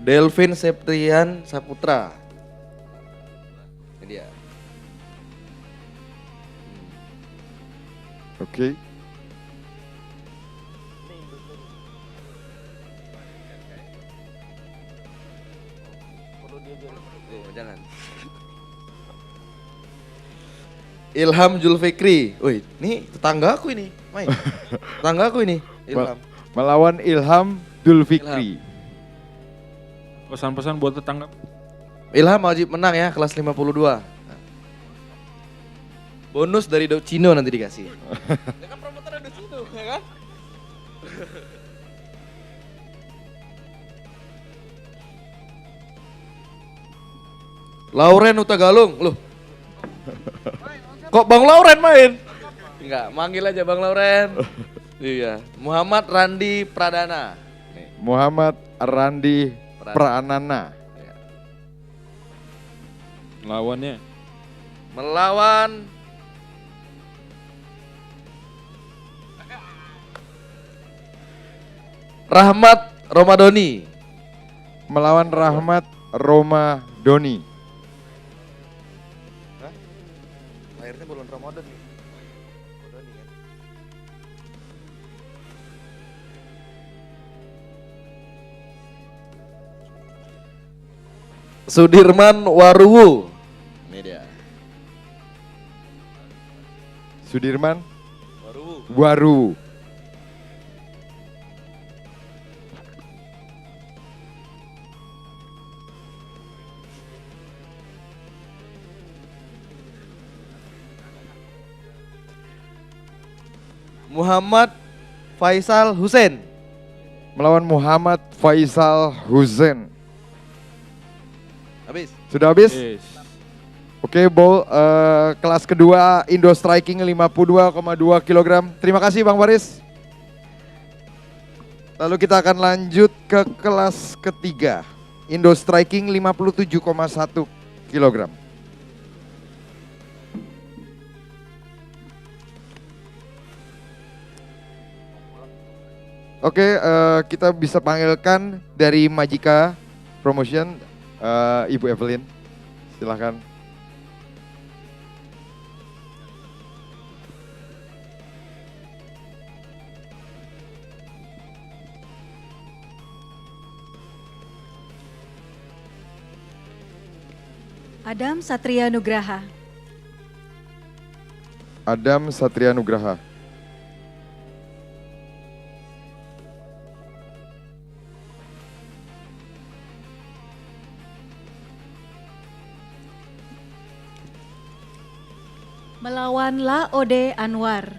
N: Delvin Septrian Saputra. Ini dia.
B: Oke.
N: Jangan. Ilham Julfikri. Woi, ini tetangga aku ini. Main. Tetangga aku ini. Ilham.
B: Melawan Ilham Julfikri.
D: Pesan-pesan buat tetangga.
N: Ilham wajib menang ya, kelas 52. Bonus dari Docino nanti dikasih. Ya kan promotor Docino, ya kan? Lauren Utagalung, loh. Kok Bang Lauren main? Enggak, manggil aja Bang Lauren. Iya, Muhammad Randi Pradana. Nih.
B: Muhammad Randi Pranana.
D: Lawannya
N: melawan Rahmat Romadoni.
B: Melawan Rahmat Romadoni.
N: Lahirnya bulan Ramadan nih. Sudirman Waruwu. Ini dia.
B: Sudirman Waruwu.
N: Muhammad Faisal Hussein.
B: Melawan Muhammad Faisal Hussein.
N: Habis.
B: Sudah habis?
D: Yes.
B: Oke, Bol, kelas kedua Indo Striking 52,2 kg. Terima kasih Bang Faris. Lalu kita akan lanjut ke kelas ketiga. Indo Striking 57,1 kg. Oke, kita bisa panggilkan dari Majika Promotion, Ibu Evelyn. Silahkan.
O: Adam Satria Nugraha.
B: Adam Satria Nugraha.
O: Melawan Laode Anwar.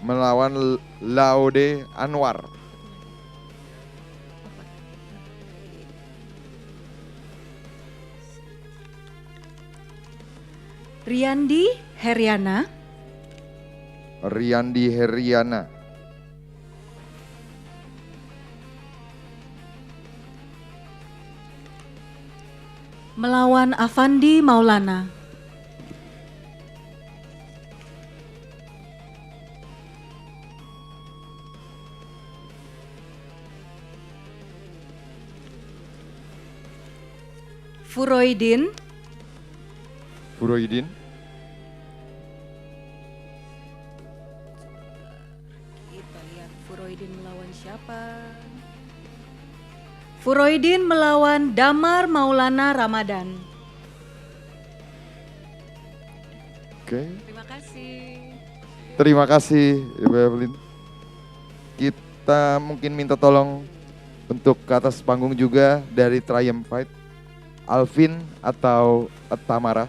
B: Melawan Laode Anwar.
O: Riyandi Heriana.
B: Riyandi Heriana.
O: Melawan Afandi Maulana. Furoidin.
B: Furoidin.
O: Kita lihat Furoidin melawan siapa? Furoidin melawan Damar Maulana Ramadan.
B: Oke.
O: Terima kasih.
B: Terima kasih Ibu Evelyn. Kita mungkin minta tolong untuk ke atas panggung juga dari Triumph Fight. Alvin atau Tamara.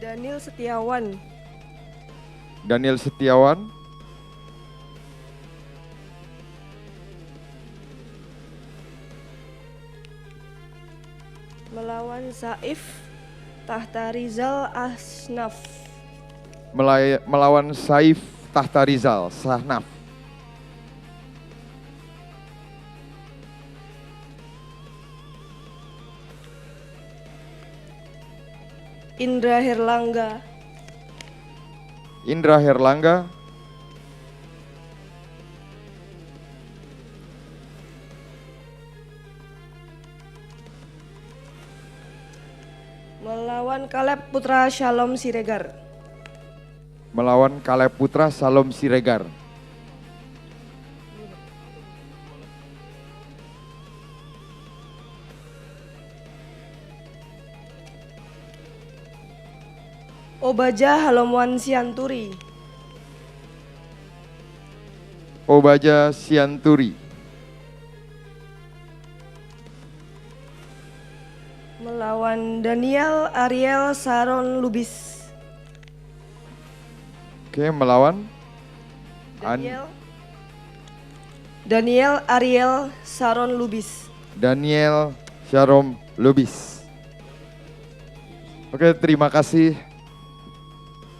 P: Daniel Setiawan.
B: Daniel Setiawan.
P: Melawan Saif Tahtarizal Asnaf.
B: Melawan Saif Tahtarizal Sahnaf.
P: Indra Herlangga.
B: Indra Herlangga.
P: Melawan Kaleb Putra Shalom Siregar.
B: Melawan Kaleb Putra Shalom Siregar.
P: Obaja Halomwan Sianturi.
B: Obaja Sianturi.
P: Melawan Daniel Ariel Saron Lubis.
B: Oke, melawan
P: Daniel Ariel Saron Lubis.
B: Daniel Sharom Lubis. Oke, terima kasih.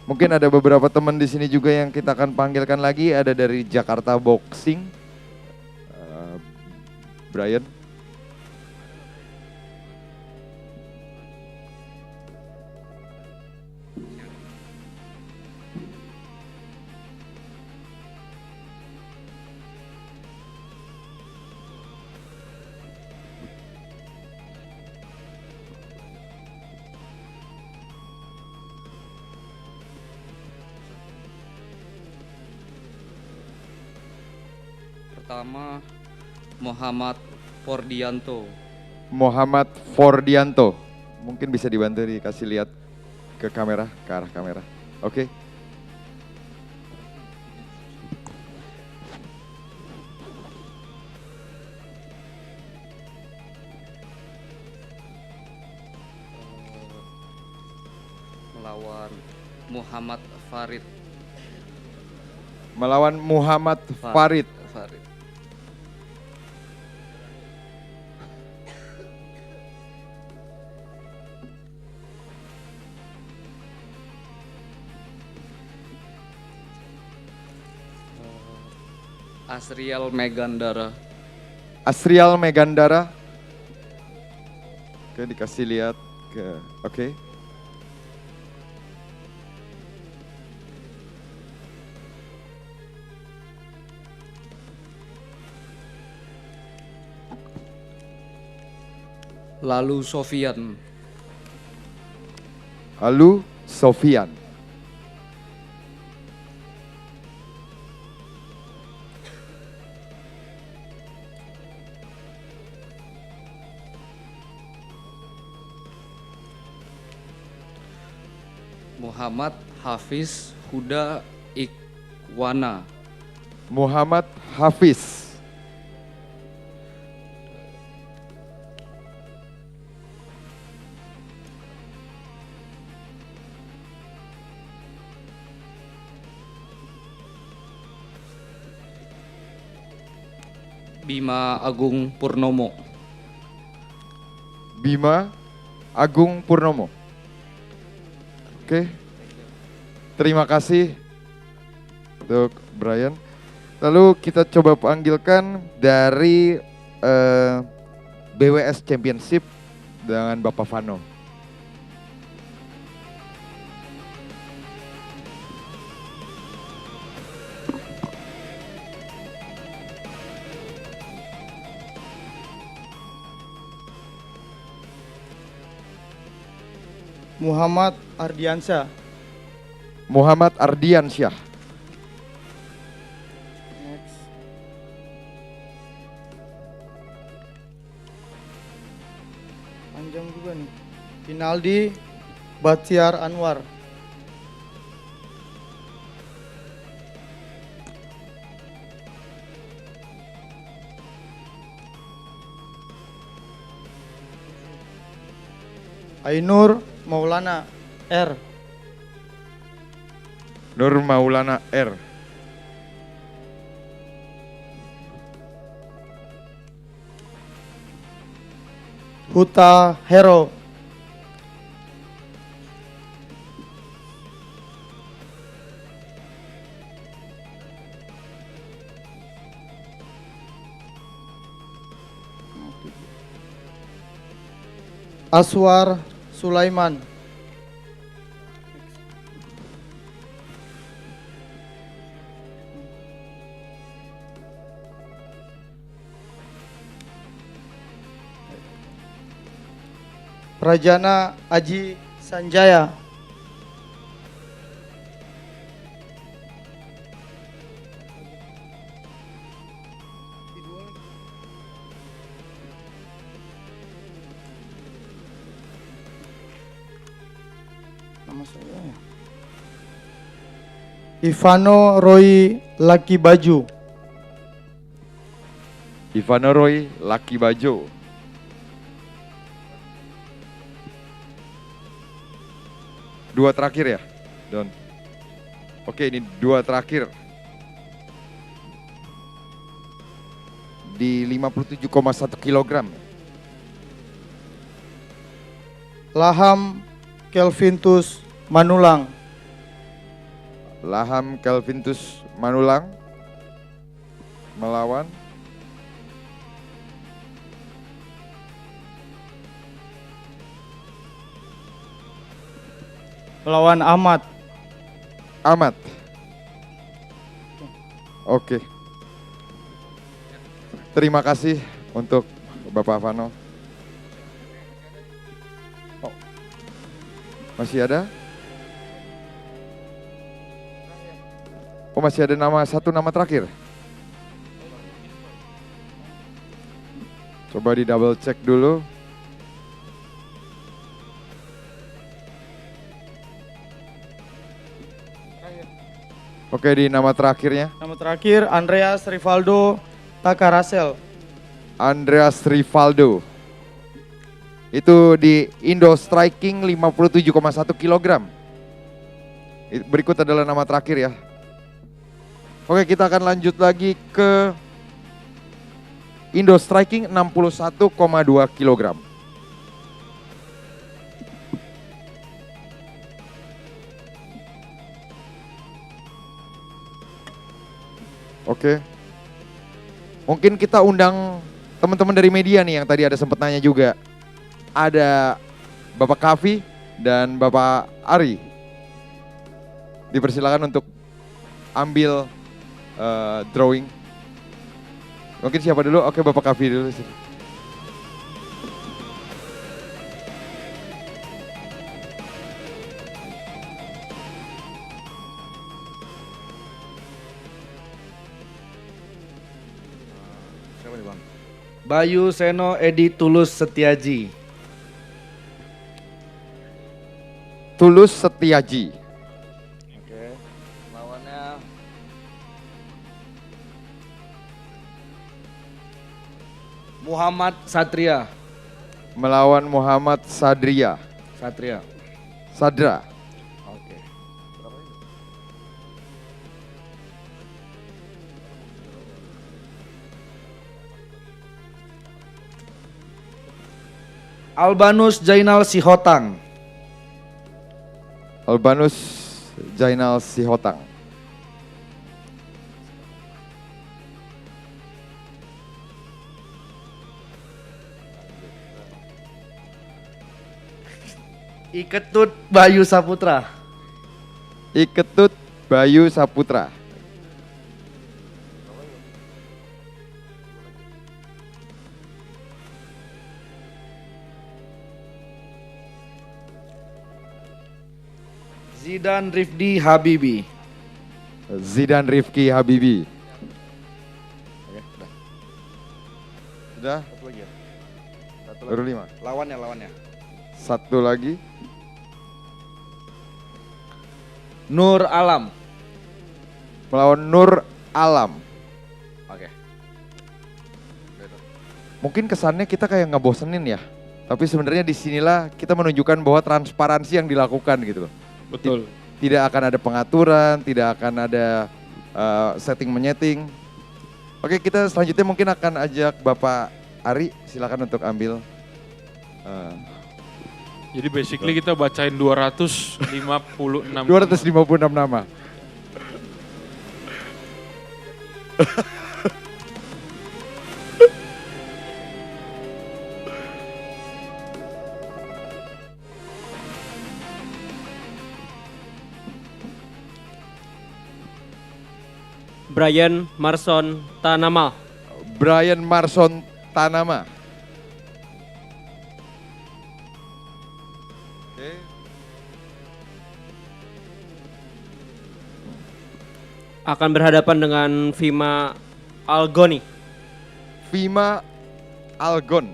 B: Mungkin ada beberapa teman di sini juga yang kita akan panggilkan lagi. Ada dari Jakarta Boxing, Brian.
Q: Pertama Muhammad Fordianto.
B: Muhammad Fordianto. Mungkin bisa dibantu dikasih lihat ke kamera, ke arah kamera. Oke.
Q: Melawan Muhammad Farid.
B: Melawan Muhammad Farid.
Q: Asriel Megandara.
B: Asriel Megandara. Oke, dikasih lihat ke oke.
Q: Lalu Sofian.
B: Lalu Sofian.
Q: Muhammad Hafiz Huda Ikwana.
B: Muhammad Hafiz.
Q: Bima Agung Purnomo.
B: Bima Agung Purnomo. Oke. Terima kasih untuk Brian. Lalu kita coba panggilkan dari BWS Championship dengan Bapak Vano.
R: Muhammad Ardiansyah.
B: Muhammad Ardiansyah.
R: Panjang juga nih. Rinaldi Batiar Anwar. Ainur Maulana R.
B: Nur Maulana R.
R: Huta Hero. Aswar Sulaiman. Rajana Aji Sanjaya. Nama saya. Ivano Roy Laki Baju.
B: Ivano Roy Laki Baju. Dua terakhir ya, Don? Oke, ini dua terakhir. Di 57,1 kilogram.
R: Laham Kelvintus Manulang.
B: Laham Kelvintus Manulang melawan
R: Ahmad.
B: Ahmad. Oke. Terima kasih untuk Bapak Vano. Oh. Masih ada? Oh, masih ada satu nama terakhir. Coba di double check dulu. Oke, di nama terakhirnya.
R: Nama terakhir Andreas Rivaldo Takarasel.
B: Andreas Rivaldo. Itu di Indo Striking 57,1 kilogram. Berikut adalah nama terakhir ya. Oke, kita akan lanjut lagi ke Indo Striking 61,2 kilogram. Oke. Mungkin kita undang teman-teman dari media nih yang tadi ada sempat nanya juga. Ada Bapak Kavi dan Bapak Ari. Dipersilakan untuk ambil drawing. Mungkin siapa dulu? Oke, Bapak Kavi dulu.
G: Bayu Seno Edi Tulus Setiaji.
B: Tulus Setiaji.
G: Oke. Lawannya Muhammad Satria.
B: Melawan Muhammad Sadria.
G: Satria.
B: Sadra.
G: Oke. Albanus Jainal Sihotang.
B: Albanus Jainal Sihotang.
G: Iketut Bayu Saputra.
B: Iketut Bayu Saputra.
G: Zidan Rifdi Habibi.
B: Zidan Rifki Habibi.
G: Oke, udah.
B: Sudah?
G: Satu lagi ya. Satu
B: Baru
G: lagi.
B: 5.
G: Lawannya.
B: Satu lagi.
G: Nur Alam.
B: Melawan Nur Alam.
G: Oke.
B: Mungkin kesannya kita kayak ngebosenin ya. Tapi sebenarnya disinilah kita menunjukkan bahwa transparansi yang dilakukan gitu loh.
D: Betul.
B: Tidak akan ada pengaturan, tidak akan ada setting menyeting. Oke, kita selanjutnya mungkin akan ajak Bapak Ari, silakan untuk ambil.
D: Jadi basically kita bacain 256
B: 256 nama.
H: Brian Marson Tanama.
B: Brian Marson Tanama.
H: Akan berhadapan dengan Vima Algoni.
B: Vima Algon.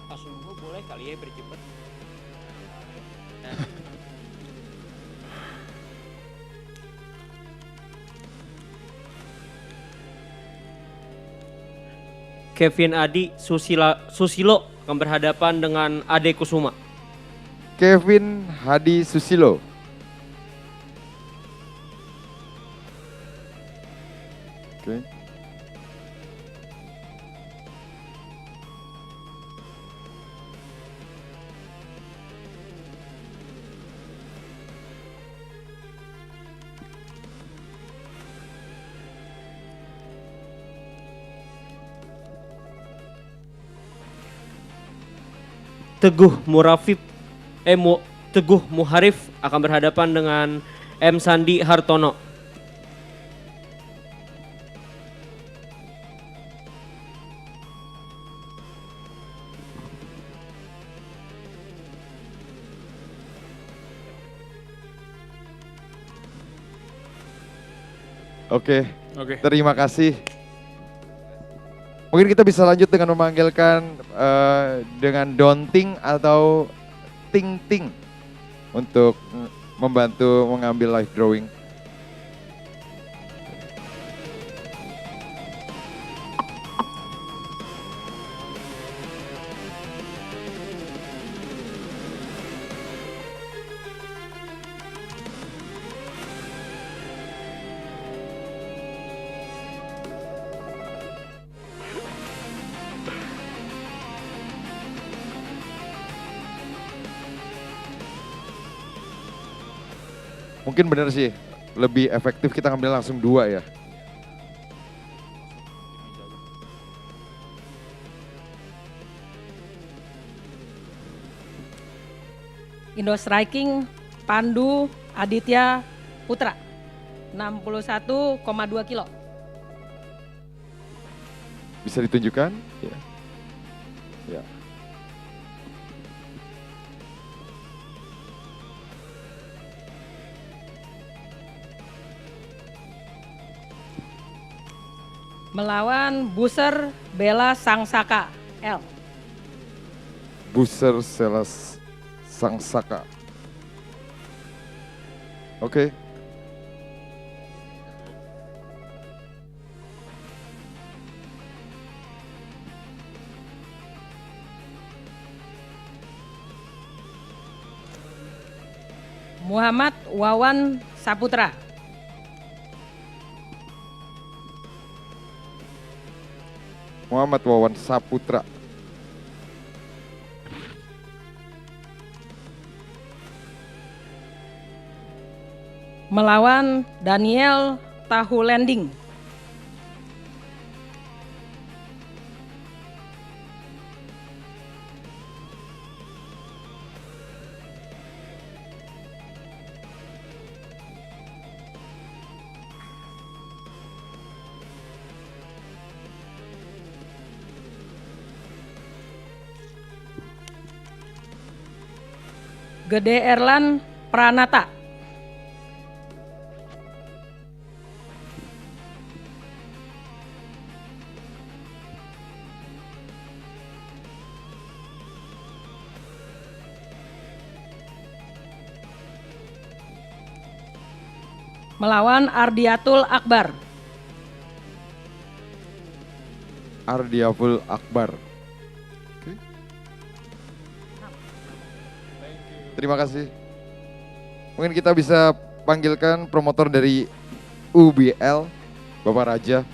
H: Asumgo boleh kali ya bercepat. Kevin Adi Susilo akan berhadapan dengan Ade Kusuma.
B: Kevin Hadi Susilo. Oke.
H: Teguh Muharif akan berhadapan dengan M Sandi Hartono.
B: Oke.
D: Oke.
B: Terima kasih. Mungkin kita bisa lanjut dengan memanggilkan dengan Donting atau Ting Ting untuk membantu mengambil live drawing. Mungkin benar sih, lebih efektif kita ngambil langsung 2 ya.
O: Indo Striking Pandu Aditya Putra 61,2 kilo.
B: Bisa ditunjukkan? Ya. Ya.
S: Melawan Buser Bella Sangsaka L.
B: Buser Selas Sangsaka. Oke.
S: Muhammad Wawan Saputra.
B: Muhammad Wawan Saputra.
S: Melawan Daniel Tahulending. Gede Erlan Pranata. Melawan Ardiatul Akbar.
B: Ardiatul Akbar. Oke. Terima kasih. Mungkin kita bisa panggilkan promotor dari UBL, Bapak Raja.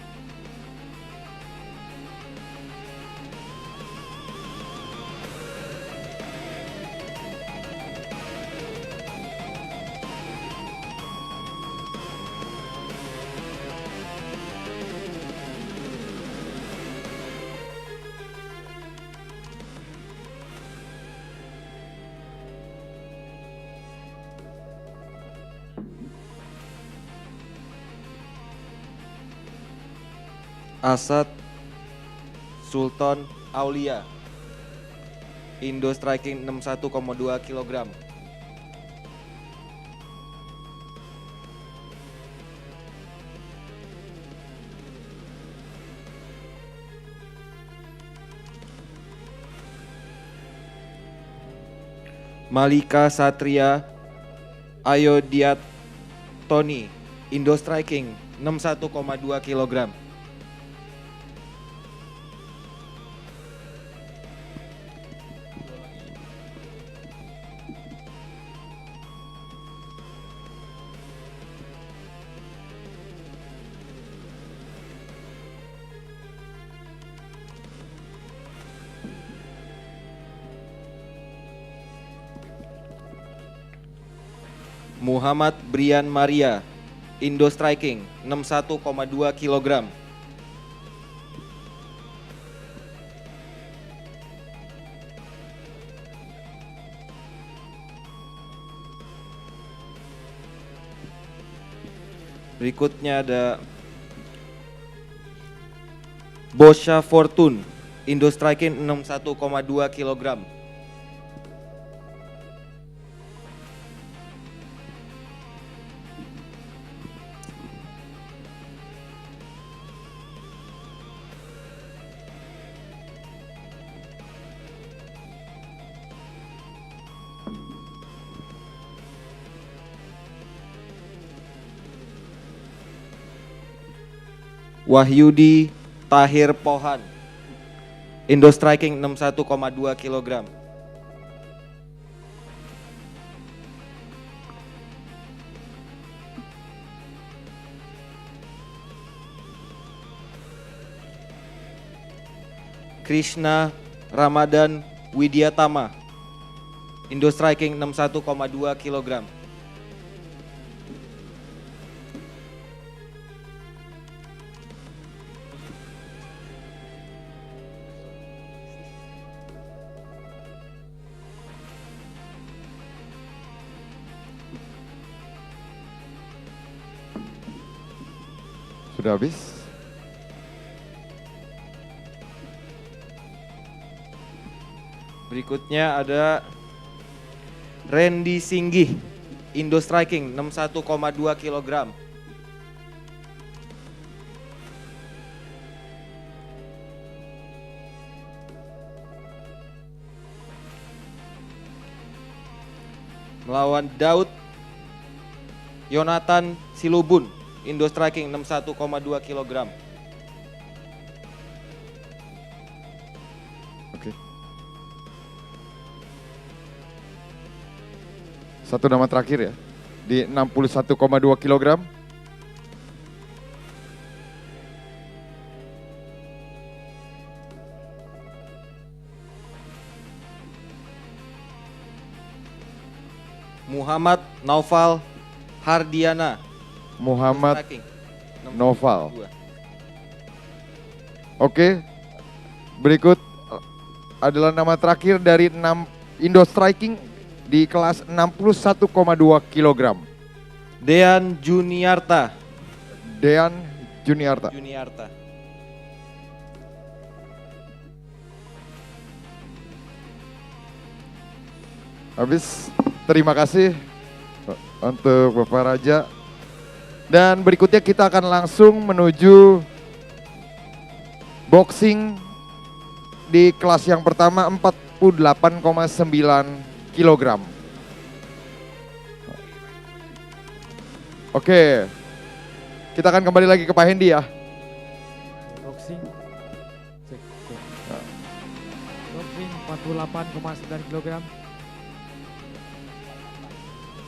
T: Asad Sultan Aulia, Indo Striking 61,2 kg. Malika Satria Ayodiat Tony, Indo Striking 61,2 kg. Muhammad Brian Maria, Indo Striking 61,2 kg. Berikutnya ada Bosha Fortune, Indo Striking 61,2 kg. Wahyudi Tahir Pohan, Indo Striking 61,2 kg. Krishna Ramadan Widyatama, Indo Striking 61,2 kg.
B: Sudah habis?
T: Berikutnya ada Randy Singgih, Indo Striking 61,2 kg. Melawan Daud Yonatan Silubun, Indo Striking 61,2 kg.
B: Oke. Satu nama terakhir ya, di 61,2 kg.
T: Muhammad Naufal Hardiana.
B: Muhammad
T: Striking, 62.
B: Noval. Oke, berikut adalah nama terakhir dari 6 Indo Striking di kelas 61,2 kg.
T: Dean Juniarta.
B: Dean Juniarta.
T: Juniarta.
B: Habis, terima kasih untuk Bapak Raja. Dan berikutnya kita akan langsung menuju boxing di kelas yang pertama 48,9 kg. Oke, kita akan kembali lagi ke Pak Hendy ya.
C: Boxing. Cek, cek. Boxing 48,9 kg.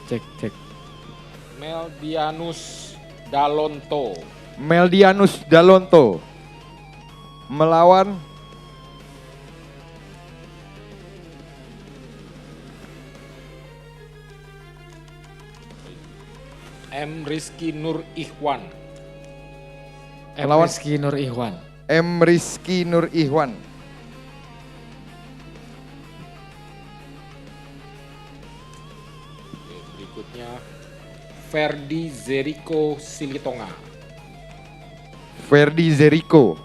C: Cek, cek.
I: Meldianus Dalonto.
B: Meldianus Dalonto melawan
I: M. Rizky Nur Ikhwan.
B: Melawan
C: Rizky Nur Ikhwan.
B: M. Rizky Nur Ikhwan.
I: Berikutnya Ferdi Zeriko Silitonga.
B: Ferdi Zeriko.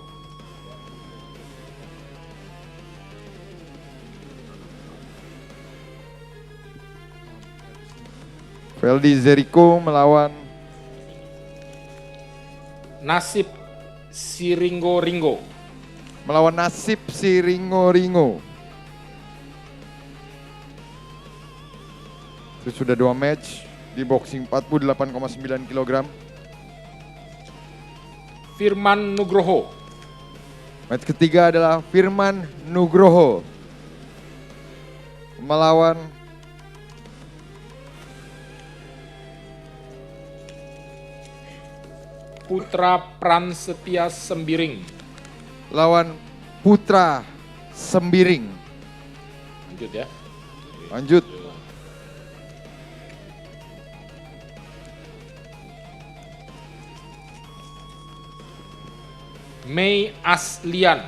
B: Ferdi Zeriko melawan
I: Nasib Siringo Ringo.
B: Melawan Nasib Siringo Ringo. Itu sudah 2 match di boxing 48,9 kg.
I: Firman Nugroho.
B: Match ketiga adalah Firman Nugroho melawan
I: Putra Pransetia Sembiring.
B: Lawan Putra Sembiring.
I: Lanjut ya.
B: Lanjut.
I: Mei Aslian.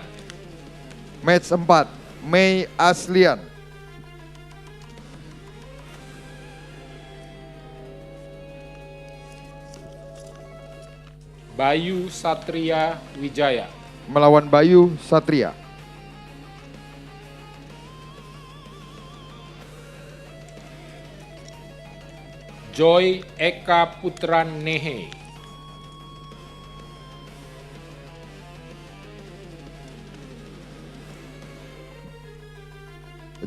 B: Match 4, Mei Aslian.
I: Bayu Satria Wijaya.
B: Melawan Bayu Satria.
I: Joy Eka Putra Nehe.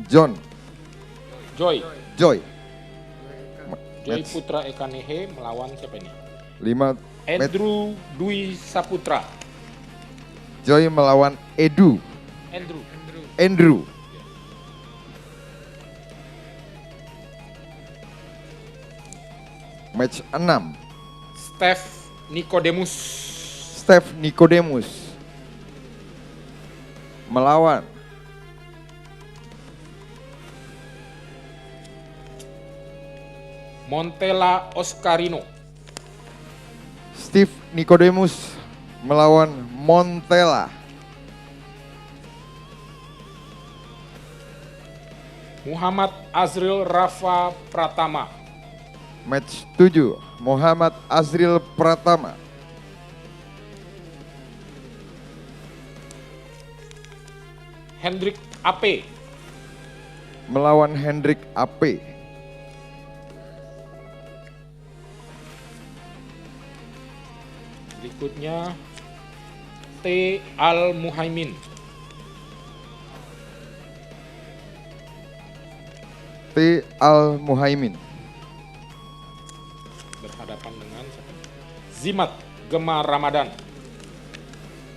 B: John.
I: Joy.
B: Joy.
I: Joy
B: Match
I: Putra Eka Nehe melawan siapa ini?
B: 5.
I: Andrew Dwi Saputra.
B: Joy melawan Edu. Andrew. Match 6.
I: Steph Nicodemus.
B: Steph Nicodemus melawan
I: Montella Oscarino.
B: Steve Nicodemus melawan Montella.
I: Muhammad Azril Rafa Pratama.
B: Match 7, Muhammad Azril Pratama.
I: Hendrik Ape.
B: melawan Hendrik AP.
I: Berikutnya T. Al-Muhaimin.
B: T. Al-Muhaimin.
I: Berhadapan dengan Zimat Gemar Ramadan.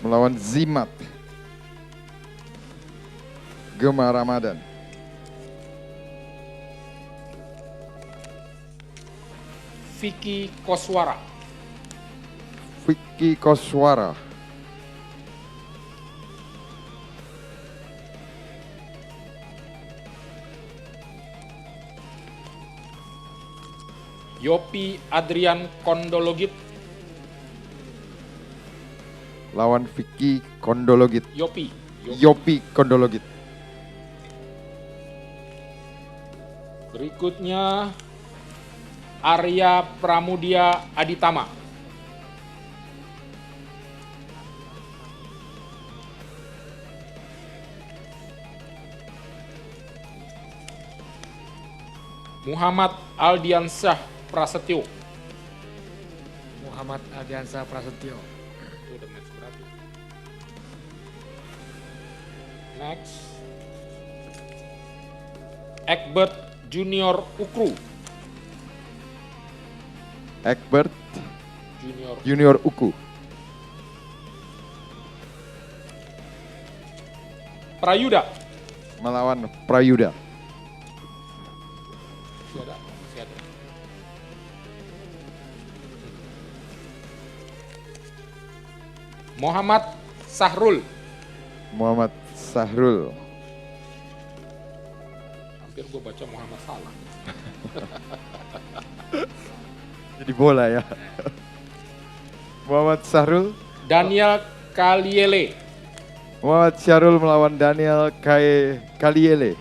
B: Melawan Zimat Gemar Ramadan.
I: Vicky Koswara.
B: Vicky Koswara.
I: Yopi Adrian Kondologit.
B: Lawan Vicky Kondologit.
I: Yopi
B: Kondologit.
I: Berikutnya Arya Pramudia Aditama. Muhammad Aldiansyah Prasetyo.
C: Muhammad Aldiansyah Prasetyo.
I: Itu udah match berapa? Next. Egbert Junior Ukru.
B: Egbert
I: Junior
B: Uku.
I: Prayuda.
B: Melawan Prayuda.
I: Masih ada. Muhammad Sahrul.
B: Muhammad Sahrul.
I: Hampir gue baca Muhammad Salah.
B: Jadi bola ya. Muhammad Sahrul.
I: Daniel Kaliele.
B: Muhammad Syahrul melawan Daniel Kaliele.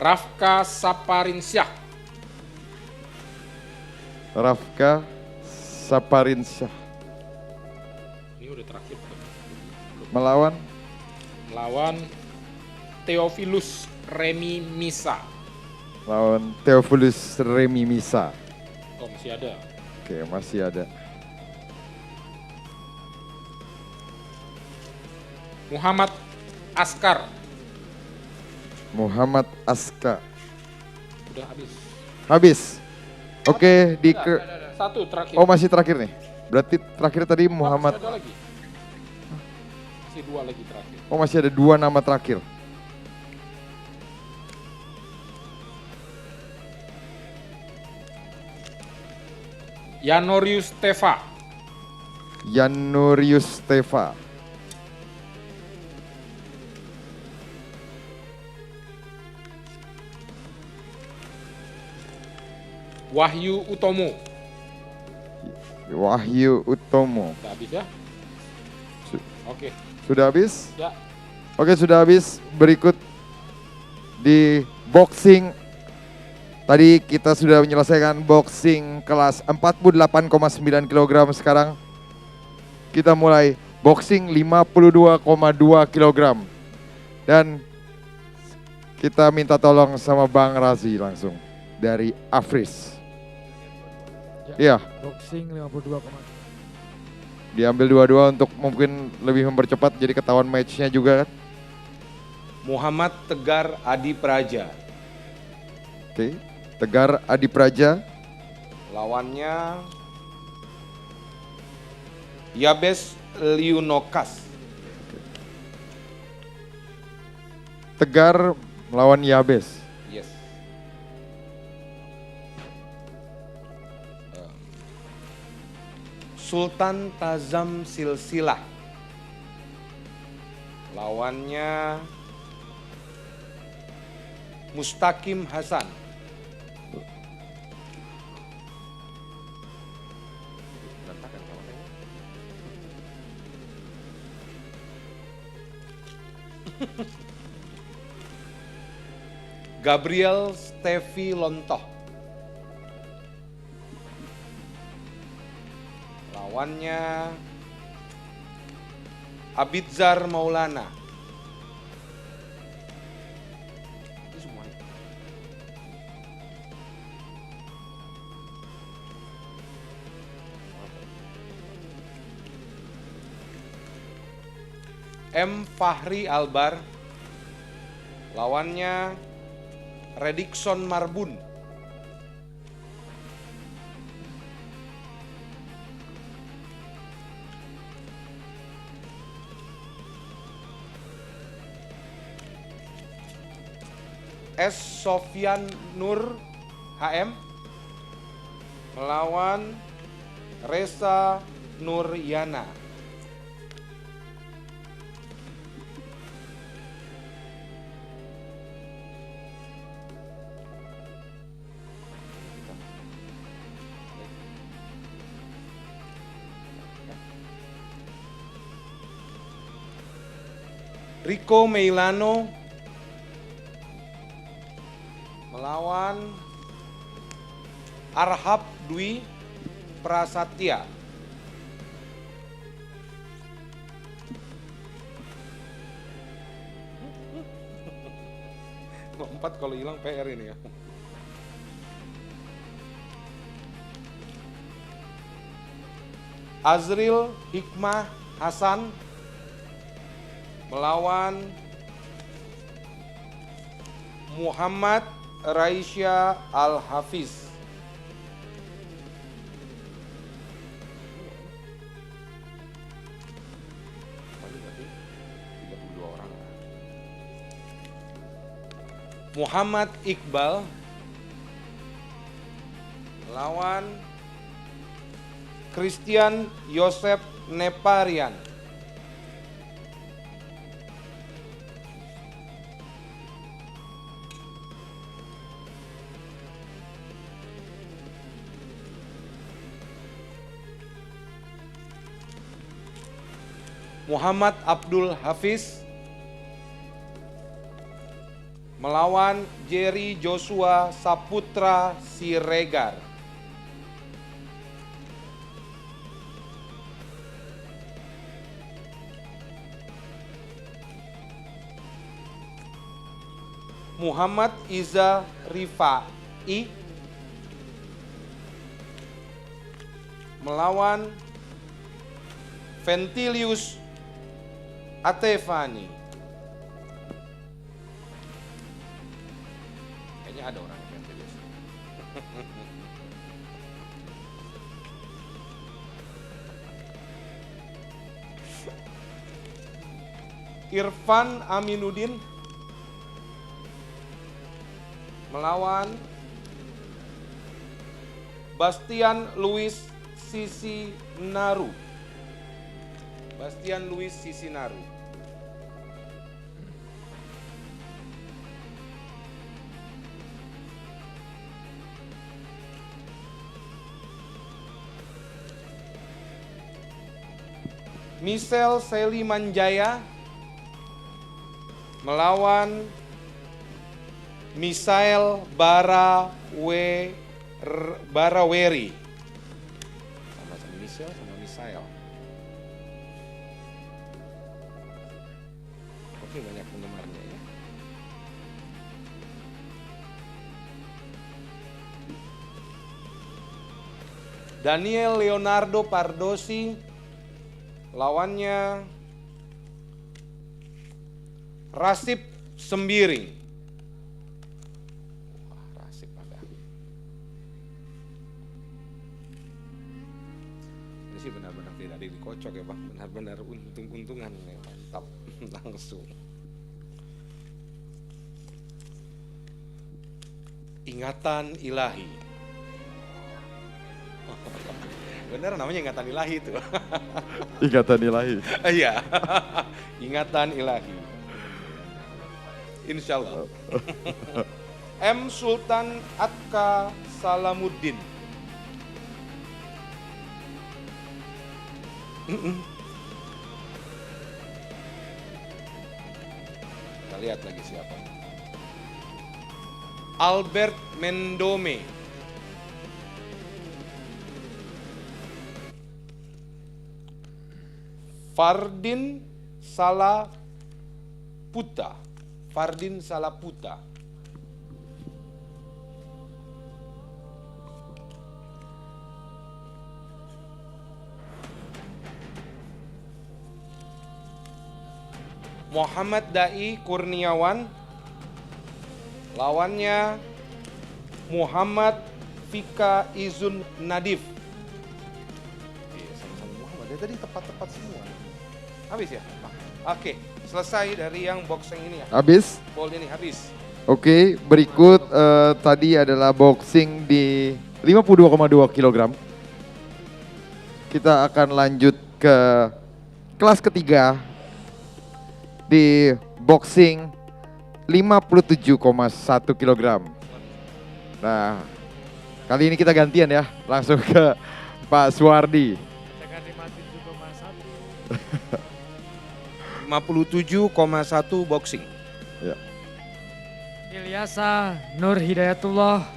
I: Rafka Saparinsyah.
B: Rafka Saparinsyah.
I: Ini udah terakhir.
B: Melawan
I: Theophilus Remi Misa.
B: Lawan Theophilus Remi Misa.
I: Oh, masih ada.
B: Oke, masih ada.
I: Muhammad Askar.
B: Muhammad Aska.
I: Udah habis.
B: Habis. Oke, di
I: Satu terakhir.
B: Oh, masih terakhir nih. Berarti terakhir tadi Muhammad.
I: Masih ada lagi. Masih dua lagi terakhir.
B: Oh, masih ada 2 nama terakhir.
I: Yanorius Teva.
B: Yanorius Teva.
I: Wahyu Utomo.
B: Wahyu Utomo.
I: Udah habis ya? Oke.
B: Sudah habis?
I: Ya.
B: Oke, sudah habis. Berikut di boxing. Tadi kita sudah menyelesaikan boxing kelas 48,9 kg. Sekarang kita mulai boxing 52,2 kg. Dan kita minta tolong sama Bang Razi langsung dari Afris. Iya.
C: Boxing 52,2.
B: Diambil dua-dua untuk mungkin lebih mempercepat jadi ketahuan matchnya juga kan.
E: Muhammad Tegar Adi Praja.
B: Oke, Tegar Adi Praja.
E: Lawannya Yabes Liunokas.
B: Tegar melawan Yabes.
E: Yes. Sultan Tazam Silsilah. Lawannya Mustaqim Hasan. Gabriel Stevi Lontoh. Lawannya Abidzar Maulana. Ini semuanya. M. Fahri Albar. Lawannya Redikson Marbun. S. Sofyan Nur HM melawan Reza Nuryana. Rico Meilano melawan Arhab Dwi Prasatya. Empat kalau hilang PR ini ya. Azril Hikmah Hasan melawan Muhammad Raisya Al-Hafiz. Muhammad Iqbal melawan Christian Yosep Neparian. Muhammad Abdul Hafiz melawan Jerry Joshua Saputra Siregar. Muhammad Iza Rifai melawan Ventilius Atefani. Kayaknya ada orang yang Ventilius. Irfan Aminuddin melawan Bastian Luis Sisinaru. Bastian Luis Sisinaru. Michelle Seli Manjaya melawan Misael Baraweri. Sama-sama Michelle sama Misael. Oke, banyak penggemarnya ya. Daniel Leonardo Pardosi lawannya Rasip Sembiring. Wah, Rasip ada. Ini sih benar-benar tidak dikocok ya Bang, benar-benar untung-untungan ya, mantap langsung. Ingatan Ilahi. Benar namanya ingatan ilahi itu.
B: Ingatan ilahi.
E: Iya. Ingatan ilahi. Insya Allah. M. Sultan Atka Salamuddin. Kita lihat lagi siapa. Albert Mendome. Fardin
U: Salaputa. Fardin Salaputa. Muhammad Dai Kurniawan. Lawannya Muhammad Fika Izun Nadif. Sama-sama Muhammad, ya tadi tepat-tepat semua. Habis ya? Oke, selesai dari yang boxing ini ya.
B: Habis?
U: Ball ini habis.
B: Oke, berikut tadi adalah boxing di 52,2 kg. Kita akan lanjut ke kelas ketiga di boxing 57,1 kg. Nah, kali ini kita gantian ya, langsung ke Pak Suwardi.
U: 57,1 boxing.
B: Ya.
C: Ilyasa Nur Hidayatullah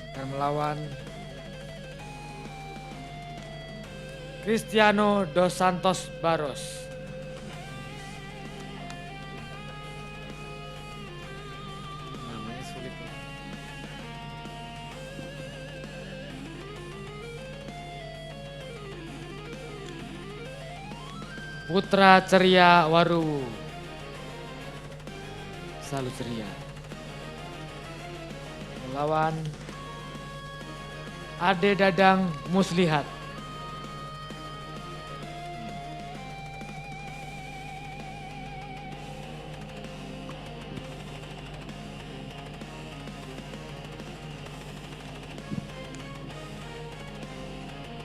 C: akan melawan Cristiano dos Santos Barros. Namanya sulit ya. Putra Ceria Waru. Selalu ceria. Melawan Ade Dadang Muslihat.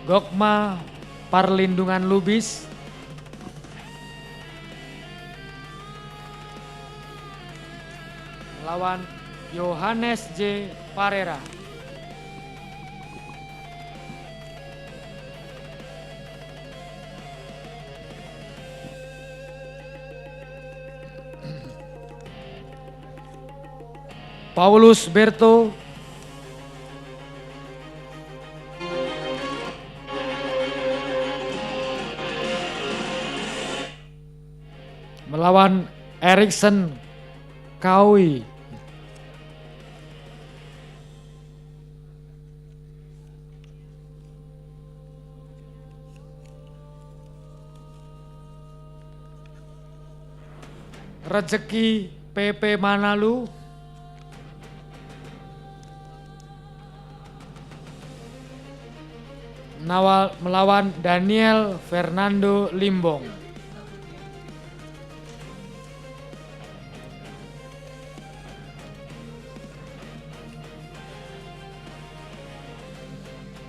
C: Gokma Parlindungan Lubis. Melawan Yohanes J. Parera. Paulus Berto. Melawan Erikson Kaui. Rezeki PP Manalu. Melawan Daniel Fernando Limbong.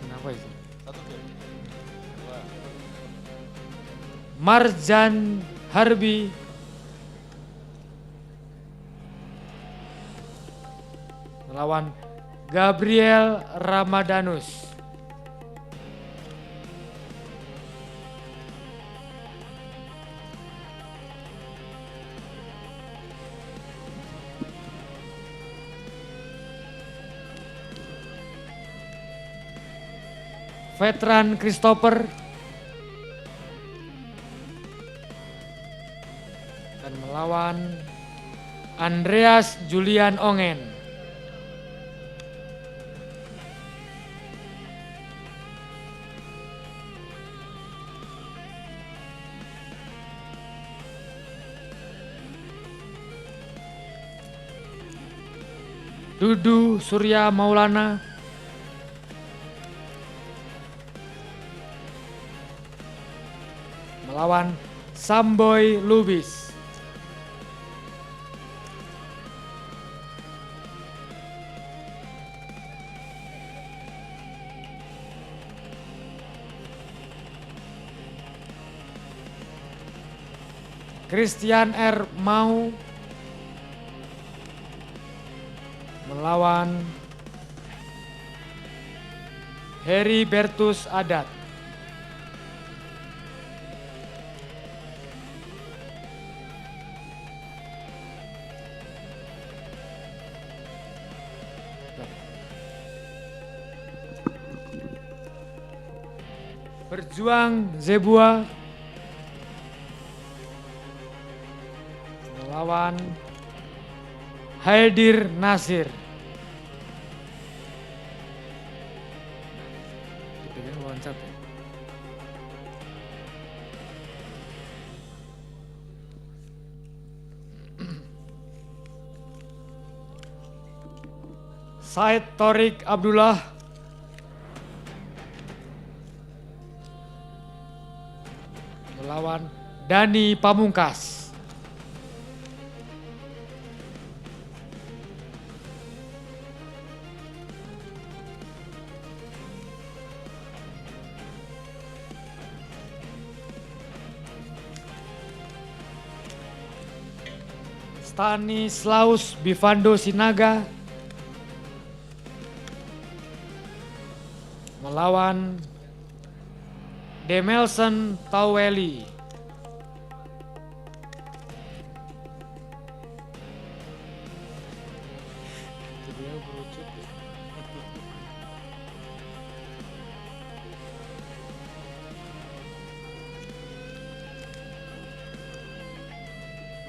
C: Kenapa itu? Marjan Harbi. Melawan Gabriel Ramadanus. Veteran Christopher dan melawan Andreas Julian Ongen. Dudu Surya Maulana. Melawan Samboy Lubis. Christian R. Mau melawan Heri Bertus Adat. Berjuang Zebua melawan Haidir Nasir. Dipegang loncat ya. Said Torik Abdullah melawan Dani Pamungkas. Stanislaus Bivando Sinaga melawan Demelson Taweli.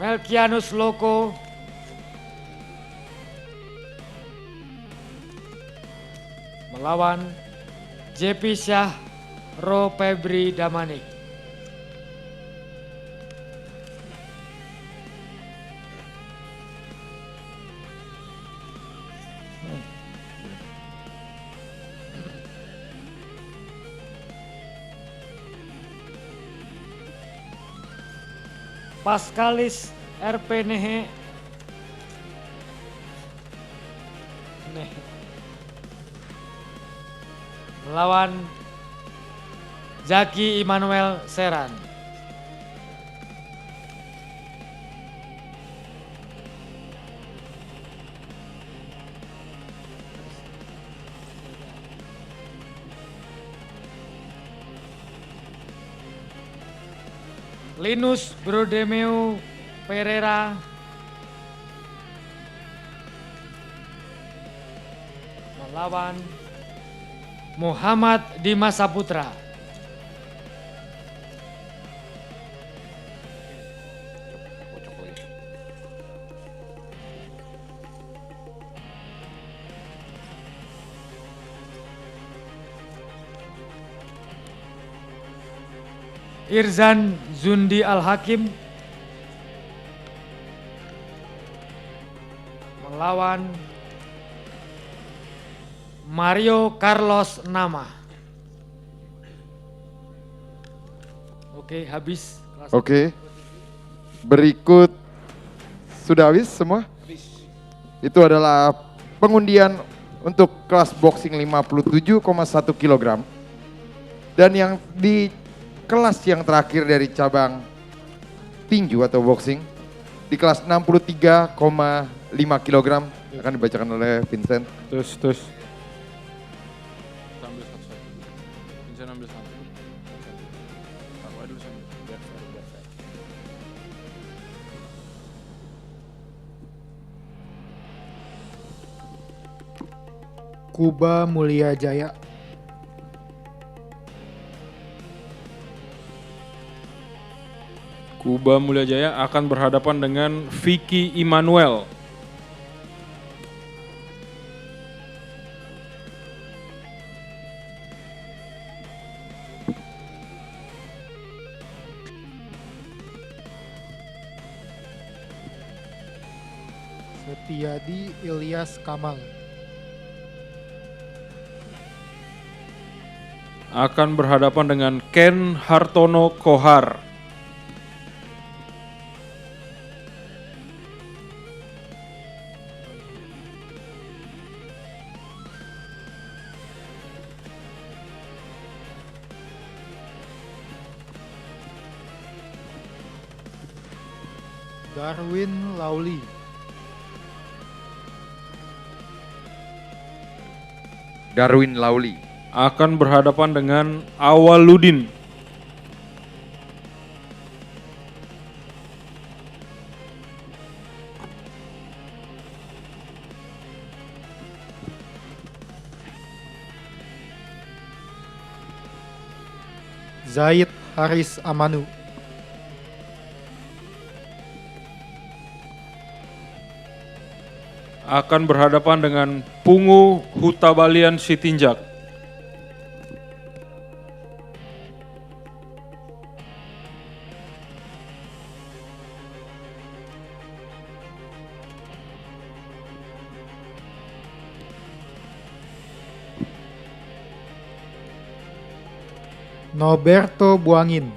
C: Melkianus Loko melawan JP Syah Ro Febri Damanik. Paskalis RP Nehe melawan Zaki Immanuel Seran. Linus Brodemeu Pereira melawan Muhammad Dimas Saputra. Irzan Zundi Al-Hakim melawan Mario Carlos Nama. Oke, habis.
B: Oke. Berikut sudah habis semua? Itu adalah pengundian untuk kelas boxing 57,1 kg. Dan yang di kelas yang terakhir dari cabang tinju atau boxing di kelas 63,5 kg akan dibacakan oleh Vincent.
D: Terus. Ambil satu. Vincent ambil satu. Tambah dulu sama. Biar fair.
F: Kuba Mulia Jaya.
D: Kuba Mulia Jaya akan berhadapan dengan Vicky Immanuel.
F: Setiadi Ilyas Kamal.
D: Akan berhadapan dengan Ken Hartono Kohar.
F: Darwin Lauli.
B: Darwin Lauli
D: akan berhadapan dengan Awaludin.
F: Zaid Haris Amanu.
D: Akan berhadapan dengan Pungu Hutabalian Sitinjak.
F: Noberto Buangin.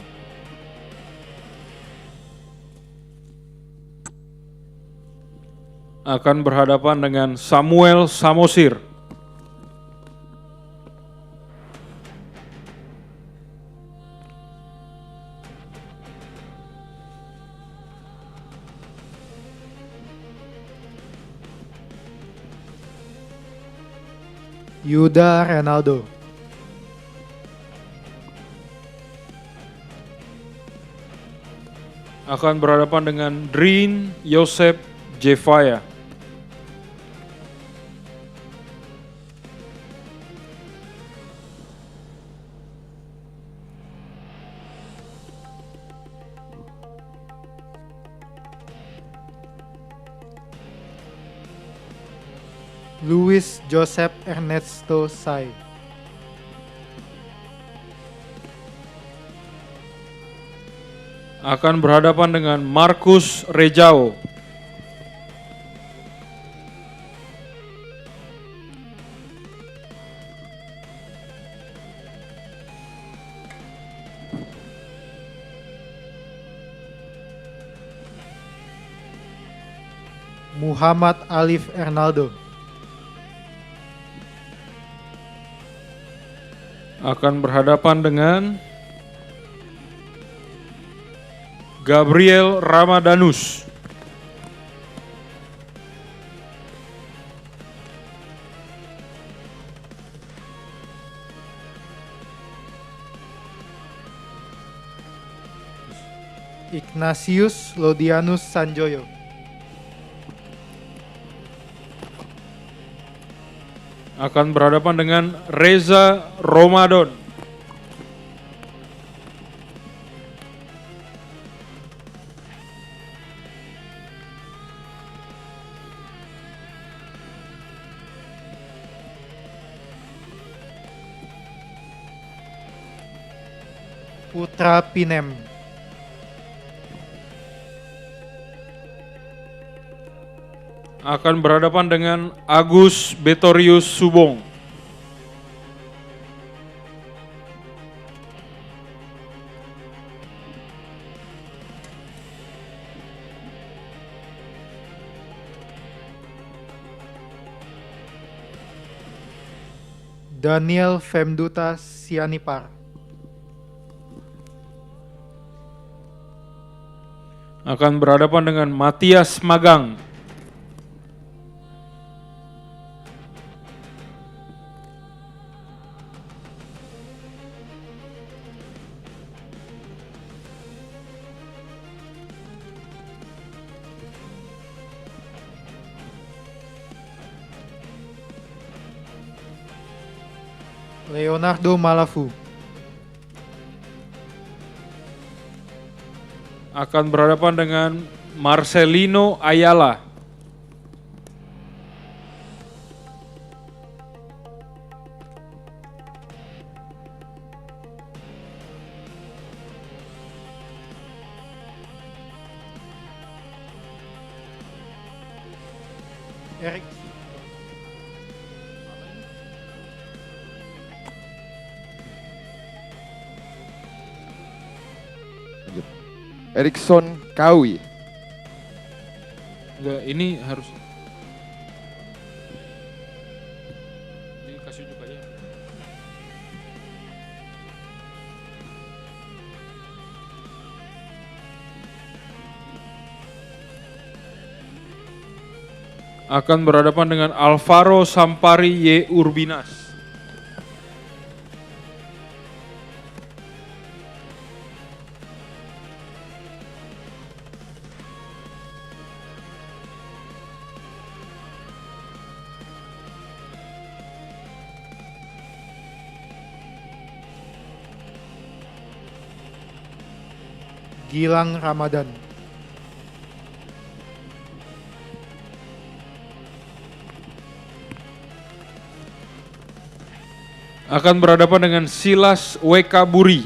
D: Akan berhadapan dengan Samuel Samosir.
F: Yuda Renaldo.
D: Akan berhadapan dengan Drin Yosep Jevaya.
F: Luis Joseph Ernesto Sai.
D: Akan berhadapan dengan Markus Rejao.
F: Muhammad Alif Ernaldo.
D: Akan berhadapan dengan Gabriel Ramadanus.
F: Ignatius Lodianus Sanjoyo.
D: Akan berhadapan dengan Reza Ramadan.
F: Putra Pinem.
D: Akan berhadapan dengan Agus Betorius Subong.
F: Daniel Femduta Sianipar.
D: Akan berhadapan dengan Matias Magang.
F: Leonardo Malafu.
D: Akan berhadapan dengan Marcelino Ayala.
F: Erik.
B: Erikson Kawi.
D: Enggak, ini harus dikasih juga ya. Akan berhadapan dengan Alvaro Sampari Y. Urbinas.
F: Gilang Ramadan.
D: Akan berhadapan dengan Silas WK Buri.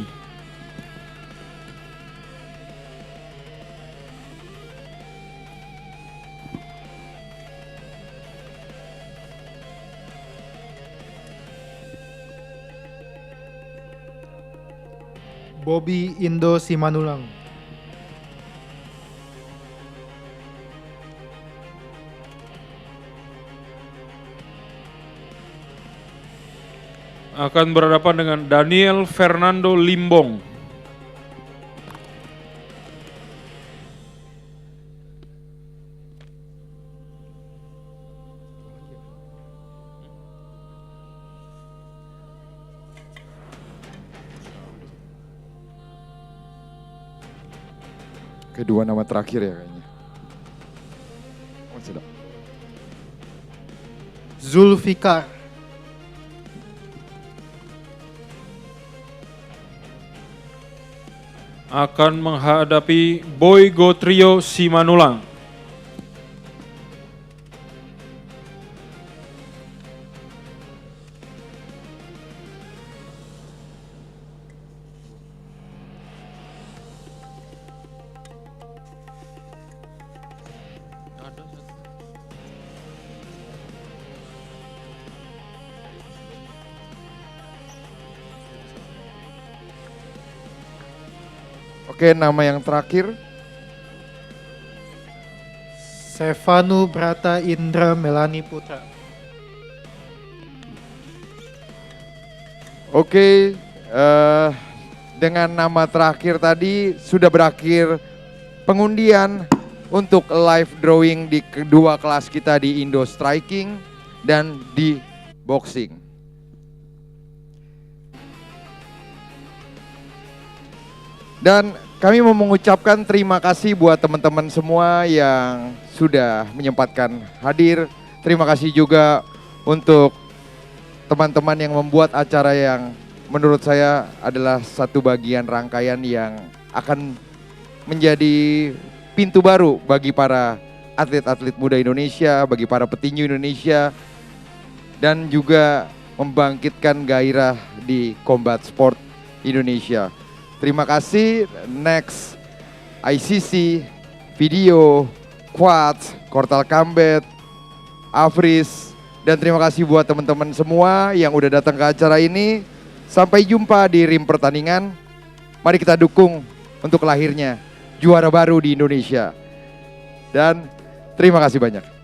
F: Bobby Indo Simanulang.
D: Akan berhadapan dengan Daniel Fernando Limbong.
B: Kedua nama terakhir ya kayaknya. Sudah.
F: Zulfikar.
D: Akan menghadapi Boy Gotrio Simanulang.
B: Oke, nama yang terakhir.
F: Sevanu Brata Indra Melani Putra.
B: Oke, dengan nama terakhir tadi sudah berakhir pengundian untuk live drawing di kedua kelas kita di Indo Striking dan di Boxing. Dan kami mau mengucapkan terima kasih buat teman-teman semua yang sudah menyempatkan hadir. Terima kasih juga untuk teman-teman yang membuat acara yang menurut saya adalah satu bagian rangkaian yang akan menjadi pintu baru bagi para atlet-atlet muda Indonesia, bagi para petinju Indonesia, dan juga membangkitkan gairah di combat sport Indonesia. Terima kasih Next, ICC, Video, Quad, Kortal Kambet, Afris, dan terima kasih buat teman-teman semua yang udah datang ke acara ini. Sampai jumpa di ring pertandingan. Mari kita dukung untuk lahirnya juara baru di Indonesia. Dan terima kasih banyak.